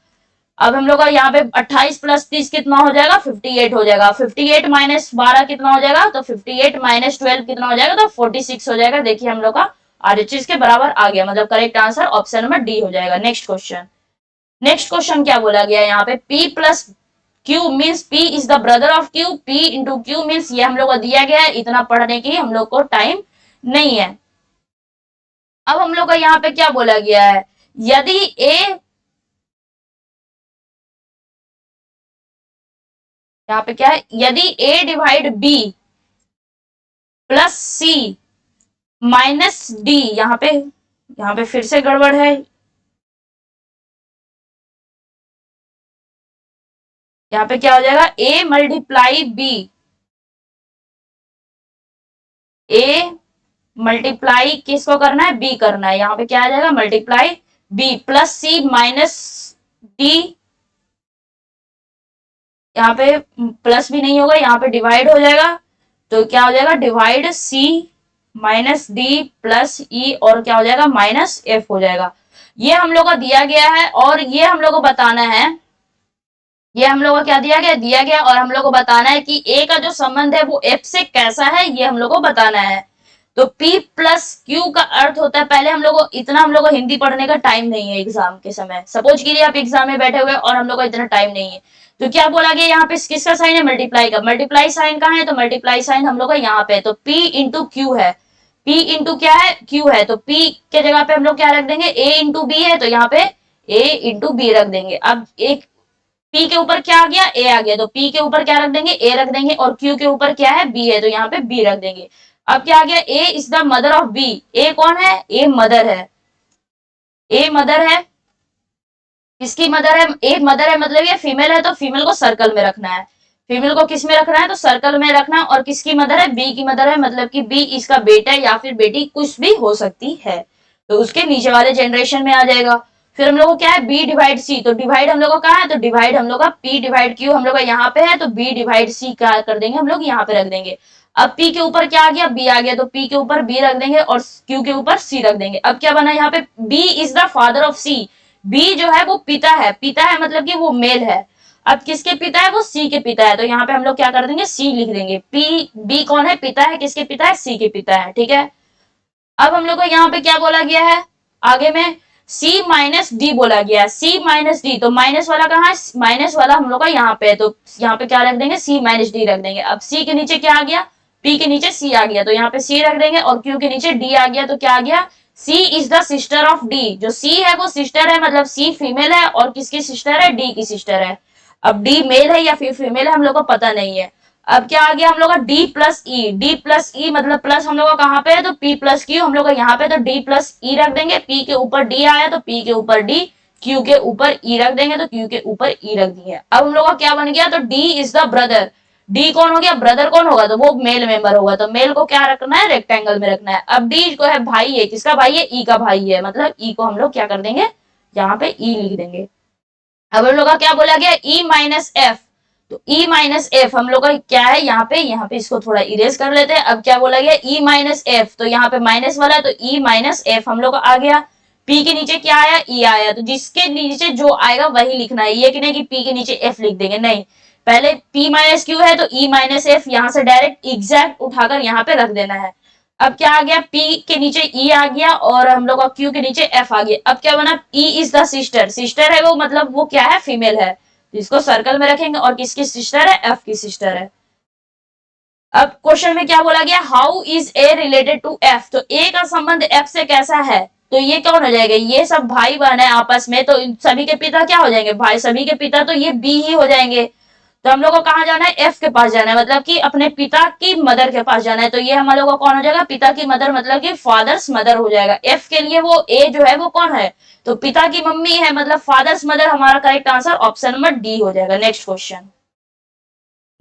अब हम लोग का यहाँ पे 28 प्लस 30 कितना हो जाएगा, 58 हो जाएगा। 58 माइनस 12 कितना हो जाएगा, तो 58 माइनस 12 कितना हो जाएगा, तो 46 हो जाएगा। देखिए हम लोग का RHS के बराबर आ गया, मतलब correct answer option number D हो जाएगा। नेक्स्ट क्वेश्चन, नेक्स्ट क्वेश्चन क्या बोला गया है यहाँ पे, P plus Q means P is the brother of Q, P into Q means, ये हम लोग को दिया गया है, इतना पढ़ने की हम लोग को टाइम नहीं है। अब हम लोग का यहाँ पे क्या बोला गया है, यदि ए, यहाँ पे क्या है, यदि ए डिवाइड बी, प्लस सी माइनस डी, यहाँ पे फिर से गड़बड़ है, यहाँ पे क्या हो जाएगा, A multiply B, A multiply किसको करना है, बी करना है, यहाँ पे क्या आ जाएगा, मल्टीप्लाई बी प्लस सी माइनस डी, यहाँ पे प्लस भी नहीं होगा, यहाँ पे डिवाइड हो जाएगा, तो क्या हो जाएगा, डिवाइड सी माइनस डी प्लस ई, और क्या हो जाएगा, माइनस एफ हो जाएगा। ये हम लोग को दिया गया है, और ये हम लोग को बताना है, ये हम लोग को क्या दिया गया और हम लोग को बताना है कि ए का जो संबंध है वो एफ से कैसा है, ये हम लोग को बताना है। तो P प्लस क्यू का अर्थ होता है, पहले हम लोग को इतना, हम लोग को हिंदी पढ़ने का टाइम नहीं है एग्जाम के समय, सपोज कीजिए आप एग्जाम में बैठे हुए और हम लोग को इतना टाइम नहीं है, तो क्या बोला गया यहाँ पे, किसका साइन है, मल्टीप्लाई का, मल्टीप्लाई साइन कहाँ है, तो मल्टीप्लाई साइन हम लोग का यहाँ पे, तो P इंटू क्यू है, P इंटू क्या है, क्यू है, तो P के जगह पे हम लोग क्या रख देंगे, A इंटू बी है, तो यहाँ पे A इंटू बी रख देंगे। अब एक P के ऊपर क्या आ गया, A आ गया, तो P के ऊपर क्या रख देंगे, A रख देंगे, और Q के ऊपर क्या है, B है, तो यहाँ पे B रख देंगे। अब क्या आ गया, A is the mother of B, A कौन है, A मदर है, A मदर है, किसकी मदर है, A मदर है, मतलब ये फीमेल है, तो फीमेल को सर्कल में रखना है, फीमेल को किस में रखना है, तो सर्कल में रखना है, और किसकी मदर है, B की मदर है, मतलब कि B इसका बेटा या फिर बेटी कुछ भी हो सकती है, तो उसके नीचे वाले जनरेशन में आ जाएगा। फिर हम लोग को क्या है, B डिवाइड C, तो डिवाइड हम लोग को कहाँ है, तो डिवाइड हम लोग का P डिवाइड Q हम लोग का यहाँ पे है, तो B डिवाइड C क्या कर देंगे हम लोग, यहाँ पे रख देंगे। अब P के ऊपर क्या आ गया, B आ गया, तो P के ऊपर B रख देंगे और Q के ऊपर C रख देंगे। अब क्या बना यहाँ पे, B is the father of C, B जो है वो पिता है, पिता है मतलब कि वो मेल है। अब किसके पिता है, वो C के पिता है, तो यहाँ पे हम लोग क्या कर देंगे, C लिख देंगे। B कौन है, पिता है, किसके पिता है, C के पिता है, ठीक है। अब हम लोग को यहाँ पे क्या बोला गया है, आगे में C माइनस डी बोला गया है, C माइनस डी, तो माइनस वाला कहाँ है, माइनस वाला हम लोग का यहाँ पे है, तो यहाँ पे क्या रख देंगे, C माइनस डी रख देंगे। अब C के नीचे क्या आ गया, P के नीचे C आ गया, तो यहाँ पे C रख देंगे, और Q के नीचे D आ गया, तो क्या आ गया, C is the sister of D, जो C है वो सिस्टर है, मतलब C फीमेल है, और किसकी सिस्टर है, D की सिस्टर है। अब D मेल है या फिर फीमेल है हम लोग को पता नहीं है। अब क्या आ गया हम लोग का, D प्लस ई, डी प्लस ई मतलब प्लस हम लोग का कहाँ पे है, तो P प्लस क्यू हम लोग का यहाँ पे, तो D प्लस ई रख देंगे, P के ऊपर D आया तो P के ऊपर D, Q के ऊपर E रख देंगे, तो Q के ऊपर E रख दिए। अब हम लोग का क्या बन गया, तो D is the brother, D कौन हो गया, ब्रदर कौन होगा, तो वो मेल मेंबर होगा, तो मेल को क्या रखना है, रेक्टेंगल में रखना है। अब D को है भाई है, किसका भाई है, E का भाई है, मतलब E को हम लोग क्या कर देंगे, यहाँ पे E लिख देंगे। अब हम लोग का क्या बोला गया, E माइनस एफ, तो E माइनस एफ हम लोग का क्या है, यहाँ पे इसको थोड़ा इरेज कर लेते हैं। अब क्या बोला गया, E माइनस एफ, तो यहाँ पे माइनस वाला है, तो E माइनस एफ हम लोग का आ गया। P के नीचे क्या आया, E आया, तो जिसके नीचे जो आएगा वही लिखना है, ये कि नहीं कि P के नीचे F लिख देंगे, नहीं, पहले P माइनस क्यू है तो E माइनस एफ, यहाँ से डायरेक्ट एग्जैक्ट उठाकर यहाँ पे रख देना है। अब क्या आ गया, P के नीचे E आ गया, और हम लोग का Q के नीचे F आ गया। अब क्या बना, E is the sister, sister है वो, मतलब वो क्या है, फीमेल है, इसको सर्कल में रखेंगे, और किसकी सिस्टर है, F की सिस्टर है। अब क्वेश्चन में क्या बोला गया, how is A related to F, तो A का संबंध F से कैसा है, तो ये कौन हो जाएगा, ये सब भाई बहन है आपस में, तो सभी के पिता क्या हो जाएंगे, भाई, सभी के पिता तो ये B ही हो जाएंगे। तो हम लोग को कहाँ जाना है, F के पास जाना है, मतलब कि अपने पिता की मदर के पास जाना है, तो ये हम लोग को कौन हो जाएगा, पिता की मदर, मतलब कि फादर्स मदर हो जाएगा। F के लिए वो A जो है वो कौन है, तो पिता की मम्मी है, मतलब फादर्स मदर, हमारा correct answer option number D हो जाएगा। नेक्स्ट क्वेश्चन,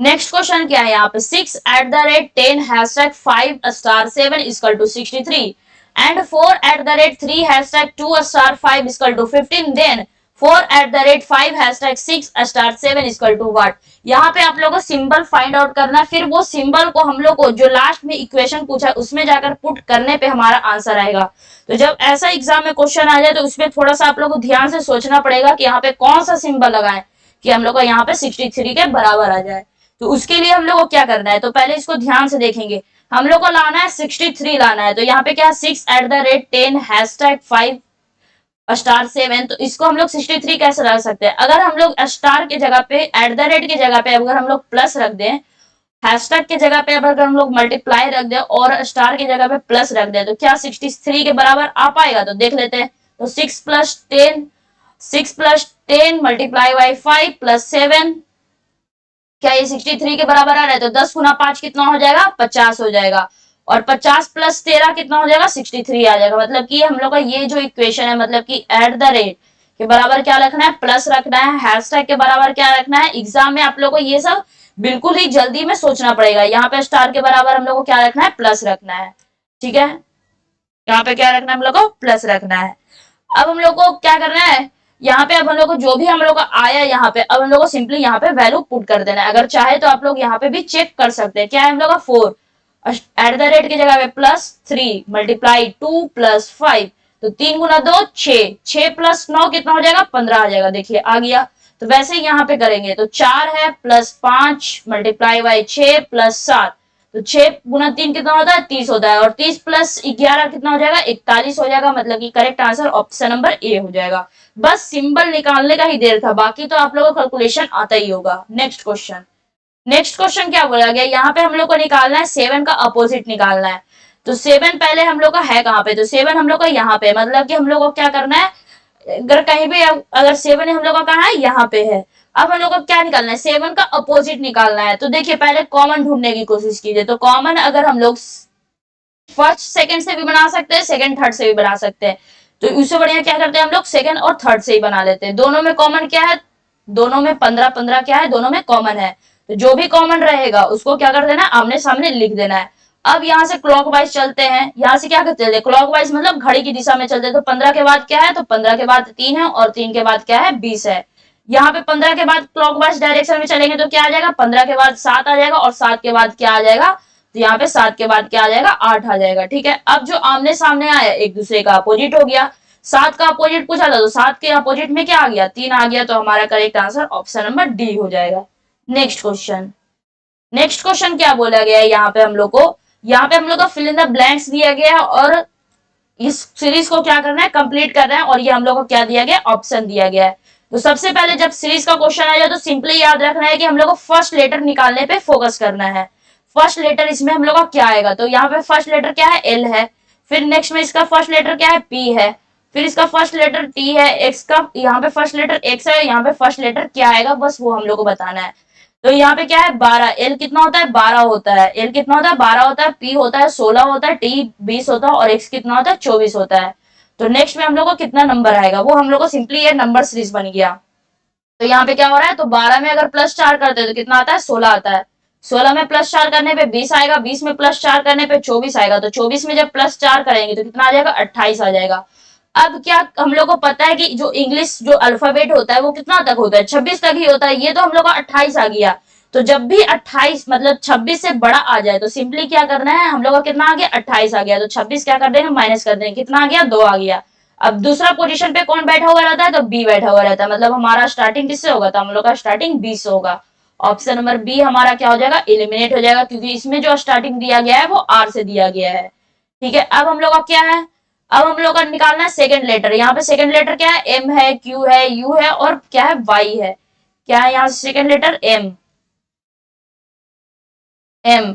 नेक्स्ट क्वेश्चन क्या है यहाँ पे, 6@10 hashtag 5 star 7 equal to 63 and 4@3 hashtag 2 star 5 equal to 15, then 4@5 hashtag 6 star 7 equal to what. यहाँ पे आप लोगों को सिंबल फाइंड आउट करना, फिर वो सिंबल को हम लोग को जो लास्ट में इक्वेशन पूछा उसमें जाकर पुट करने पे हमारा आंसर आएगा। तो जब ऐसा एग्जाम में क्वेश्चन आ जाए तो उसमें थोड़ा सा आप लोग को ध्यान से सोचना पड़ेगा कि यहाँ पे कौन सा सिंबल लगाएं कि हम लोग को यहाँ पे 63 के बराबर आ जाए। तो उसके लिए हम लोग को क्या करना है, तो पहले इसको ध्यान से देखेंगे, हम लोग को लाना है 63 लाना है, तो यहाँ पे क्या 6@10 हैशटैग 5 स्टार 7, तो इसको हम लोग 63 कैसे रख सकते हैं, अगर हम लोग स्टार के जगह पे @ की जगह पे अगर हम लोग प्लस रख दें, हैशटैग के जगह पे अगर हम लोग मल्टीप्लाई रख दें और स्टार की जगह पे प्लस रख दें, तो क्या 63 के बराबर आ पाएगा, तो देख लेते हैं। तो 6 + 10 मल्टीप्लाई बाई 5 + 7, क्या ये 63 के बराबर आ रहा है, तो 10 × 5 कितना हो जाएगा, 50 हो जाएगा। और 50 प्लस 13 कितना हो जाएगा 63 आ जाएगा। मतलब कि हम लोग का ये जो इक्वेशन है, मतलब कि एट द रेट के बराबर क्या रखना है, प्लस रखना है, हैशटैग के बराबर क्या रखना है। एग्जाम में आप लोग को ये सब बिल्कुल ही जल्दी में सोचना पड़ेगा। यहाँ पे स्टार के बराबर हम लोग को क्या रखना है, प्लस रखना है। ठीक है, यहाँ पे क्या रखना है, हम लोग को प्लस रखना है। अब हम लोग को क्या करना है, यहाँ पे अब हम लोग को जो भी हम लोग का आया यहाँ पे, अब हम लोग को सिंपली यहाँ पे वैल्यू पुट कर देना है। अगर चाहे तो आप लोग यहाँ पे भी चेक कर सकते हैं। क्या है हम लोग का 4 एट द रेट की जगह पे +3 मल्टीप्लाई 2 + 5, तो 3 गुना 2 6, 6 + 9 कितना हो जाएगा 15 आ जाएगा। देखिए आ गया। तो वैसे ही यहाँ पे करेंगे तो 4 है +5 मल्टीप्लाई बाई 6 + 7, तो 6 गुना 3 कितना होता है 30 होता है, और 30 + 11 कितना हो जाएगा 41 हो जाएगा। मतलब कि correct answer option number A हो जाएगा। बस सिंबल निकालने का ही देर था, बाकी तो आप लोगों को कैलकुलेशन आता ही होगा। नेक्स्ट क्वेश्चन, नेक्स्ट क्वेश्चन क्या बोला गया, यहाँ पे हम लोग को निकालना है 7 का अपोजिट निकालना है। तो 7 पहले हम लोग का है कहाँ पे, तो 7 हम लोग का यहाँ पे, मतलब कि हम लोग को क्या करना है, अगर कहीं भी अगर 7 हम लोग का कहाँ है, यहाँ पे है। अब हम लोग को क्या निकालना है, 7 का अपोजिट निकालना है। तो देखिए पहले कॉमन ढूंढने की कोशिश कीजिए। तो कॉमन अगर हम लोग फर्स्ट सेकंड से भी बना सकते हैं, सेकंड थर्ड से भी बना सकते हैं। तो उससे बढ़िया क्या करते हैं हम लोग, सेकंड और थर्ड से ही बना लेते हैं। दोनों में कॉमन क्या है, दोनों में 15 15 क्या है, दोनों में कॉमन है। तो जो भी कॉमन रहेगा उसको क्या कर देना, आमने सामने लिख देना है। अब यहाँ से क्लॉकवाइज चलते हैं। यहाँ से क्या करते हैं, क्लॉकवाइज मतलब घड़ी की दिशा में चलते हैं। तो 15 के बाद क्या है, तो 15 के बाद 3 है, और 3 के बाद क्या है 20 है। यहाँ पे 15 के बाद क्लॉकवाइज डायरेक्शन में चलेंगे तो क्या आ जाएगा, 15 के बाद 7 आ जाएगा, और 7 के बाद क्या आ जाएगा, तो यहाँ पे 7 के बाद क्या आ जाएगा 8 आ जाएगा। ठीक है, अब जो आमने सामने आया एक दूसरे का अपोजिट हो गया। 7 का अपोजिट पूछा था, तो 7 के अपोजिट में क्या आ गया 3 आ गया। तो हमारा correct answer option number D हो जाएगा। नेक्स्ट क्वेश्चन, नेक्स्ट क्वेश्चन क्या बोला गया है, यहाँ पे हम लोग को, यहाँ पे हम लोग का फिल इन द ब्लैंक्स दिया गया है, और इस सीरीज को क्या करना है, कंप्लीट करना है। और ये हम लोग को क्या दिया गया, ऑप्शन दिया गया है। तो सबसे पहले जब सीरीज का क्वेश्चन आ जाए तो सिंपली याद रखना है कि हम लोग को फर्स्ट लेटर निकालने पे फोकस करना है। फर्स्ट लेटर इसमें हम लोग का क्या आएगा, तो यहाँ पे फर्स्ट लेटर क्या है, एल है। फिर नेक्स्ट में इसका फर्स्ट लेटर क्या है, पी है। फिर इसका फर्स्ट लेटर टी है, एक्स का यहाँ पे फर्स्ट लेटर एक्स है, यहाँ पे फर्स्ट लेटर क्या आएगा, बस वो हम लोग को बताना है। तो यहाँ पे क्या है 12, एल कितना होता है 12 होता है, एल कितना होता है 12 होता है, पी होता है 16 होता है, टी 20 होता है, और एक्स कितना होता है 24 होता है। तो नेक्स्ट में हम लोग को कितना नंबर आएगा, वो हम लोग को सिंपली ये नंबर सीरीज बन गया। तो यहाँ पे क्या हो रहा है, तो 12 में अगर +4 करते हैं तो कितना आता है 16 आता है। 16 में +4 करने पे 20 आएगा, 20 में +4 करने पे 24 आएगा। तो 24 में जब +4 करेंगे तो कितना आ जाएगा 28 आ जाएगा। अब क्या हम लोग को पता है कि जो इंग्लिश जो अल्फाबेट होता है वो कितना तक होता है, 26 तक ही होता है। ये तो हम लोग का 28 आ गया। तो जब भी 28 मतलब 26 से बड़ा आ जाए तो सिंपली क्या करना है, हम लोग का कितना आ गया 28 आ गया। तो 26 क्या कर देंगे, माइनस कर देंगे, कितना आ गया 2 आ गया। अब दूसरा पोजीशन पे कौन बैठा हुआ रहता है, तो बी बैठा हुआ रहता है। मतलब हमारा स्टार्टिंग किससे होगा, तो हम लोग का स्टार्टिंग बी से होगा। ऑप्शन नंबर बी हमारा क्या हो जाएगा, एलिमिनेट हो जाएगा, क्योंकि इसमें जो स्टार्टिंग दिया गया है वो आर से दिया गया है। ठीक है, अब हम लोग का क्या है, अब हम लोग का निकालना है सेकंड लेटर। यहाँ पे सेकंड लेटर क्या है, एम है, क्यू है, यू है, और क्या है वाई है। क्या है यहाँ सेकंड लेटर, एम, एम,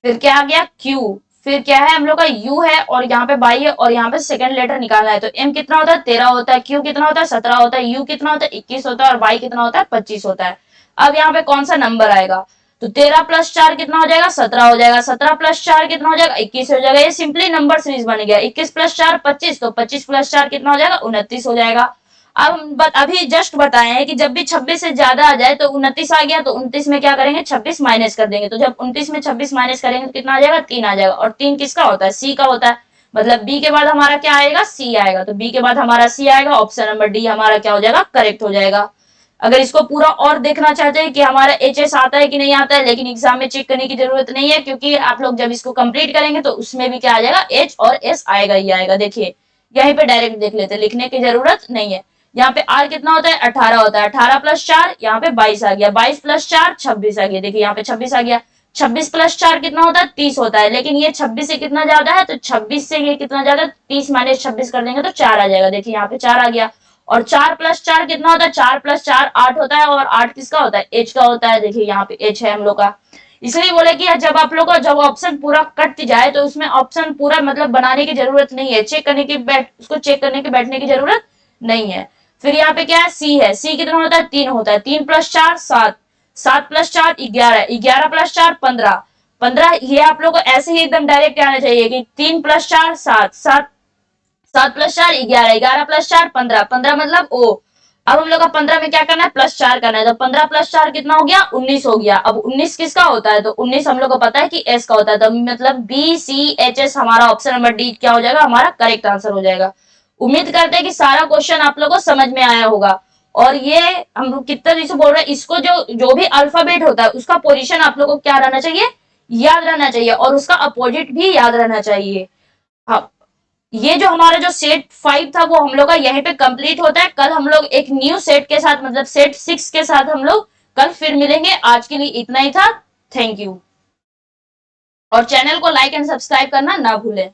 फिर क्या आ गया क्यू, फिर क्या है हम लोग का यू है, और यहाँ पे वाई है, और यहाँ पे सेकंड लेटर निकालना है। तो एम कितना होता है 13 होता है, क्यू कितना होता है 17 होता है, यू कितना होता है 21 होता है, और वाई कितना होता है 25 होता है। अब यहाँ पे कौन सा नंबर आएगा, तो 13 + 4 कितना हो जाएगा 17 हो जाएगा, 17 + 4 कितना हो जाएगा 21 हो जाएगा। ये सिंपली नंबर सीरीज बन गया। 21 + 4 25, तो 25 + 4 कितना हो जाएगा 29 हो जाएगा। अब हम अभी जस्ट बताए हैं कि जब भी 26 से ज्यादा आ जाए तो 29 आ गया, तो 29 में क्या करेंगे 26 माइनस कर देंगे। तो जब 29 में 26 माइनस करेंगे तो कितना आ जाएगा 3 आ जाएगा। और 3 किसका होता है, सी का होता है। मतलब बी के बाद हमारा क्या आएगा, सी आएगा। तो बी के बाद हमारा सी आएगा। ऑप्शन नंबर डी हमारा क्या हो जाएगा, करेक्ट हो जाएगा। अगर इसको पूरा और देखना चाहते हैं कि हमारा एच आता है कि नहीं आता है, लेकिन एग्जाम में चेक करने की जरूरत नहीं है, क्योंकि आप लोग जब इसको कंप्लीट करेंगे तो उसमें भी क्या आ जाएगा, एच और एस आएगा ही आएगा। देखिए यहीं पे डायरेक्ट देख लेते हैं, लिखने की जरूरत नहीं है। यहाँ पे आर कितना होता है 18 होता है, 18 + 4 यहाँ पे 22 आ गया, 22 + 4 26 आ गया। देखिए यहाँ पे 26 आ गया। 26 + 4 कितना होता है 30 होता है, लेकिन ये 26 से कितना ज्यादा है, तो 26 से ये कितना ज्यादा, 30 - 26 कर देंगे तो 4 आ जाएगा। देखिए यहाँ पे 4 आ गया। और 4 + 4 कितना होता है, 4 + 4 8 होता है, और 8 किसका होता है, एच का होता है। देखिए यहाँ पे एच है हम लोग का। इसलिए बोले कि जब आप लोग को जब ऑप्शन पूरा कट जाए तो उसमें ऑप्शन पूरा मतलब बनाने की जरूरत नहीं है, चेक करने की उसको चेक करने की बैठने की जरूरत नहीं है। फिर यहाँ पे क्या है, सी है। सी कितना होता है 3 होता है, 3 + 4 7, 7 + 4 11, 11 + 4 15, 15, ये आप लोग को ऐसे ही एकदम डायरेक्ट आना चाहिए कि 3 + 4 7, 7 + 4 11, 11 + 4 15, 15 मतलब ओ। अब हम लोग का 15 में क्या करना है, +4 करना है, तो 15 + 4 कितना हो गया, 19 हो गया। अब 19 किसका होता है, तो 19 हम लोग को पता है कि एस का होता है, तो मतलब BCHS हमारा ऑप्शन नंबर डी क्या हो जाएगा, हमारा करेक्ट आंसर हो जाएगा। उम्मीद करते हैं कि सारा क्वेश्चन आप लोग को समझ में आया होगा। और ये हम लोग कितना दिन से बोल रहे हैं, इसको जो भी अल्फाबेट होता है उसका पोजीशन आप लोग को क्या रहना चाहिए, याद रहना चाहिए, और उसका अपोजिट भी याद रहना चाहिए। हाँ, ये जो हमारा जो सेट 5 था वो हम लोग का यहीं पे कंप्लीट होता है। कल हम लोग एक न्यू सेट के साथ, मतलब सेट 6 के साथ हम लोग कल फिर मिलेंगे। आज के लिए इतना ही था। Thank you. और चैनल को लाइक एंड सब्सक्राइब करना ना भूलें।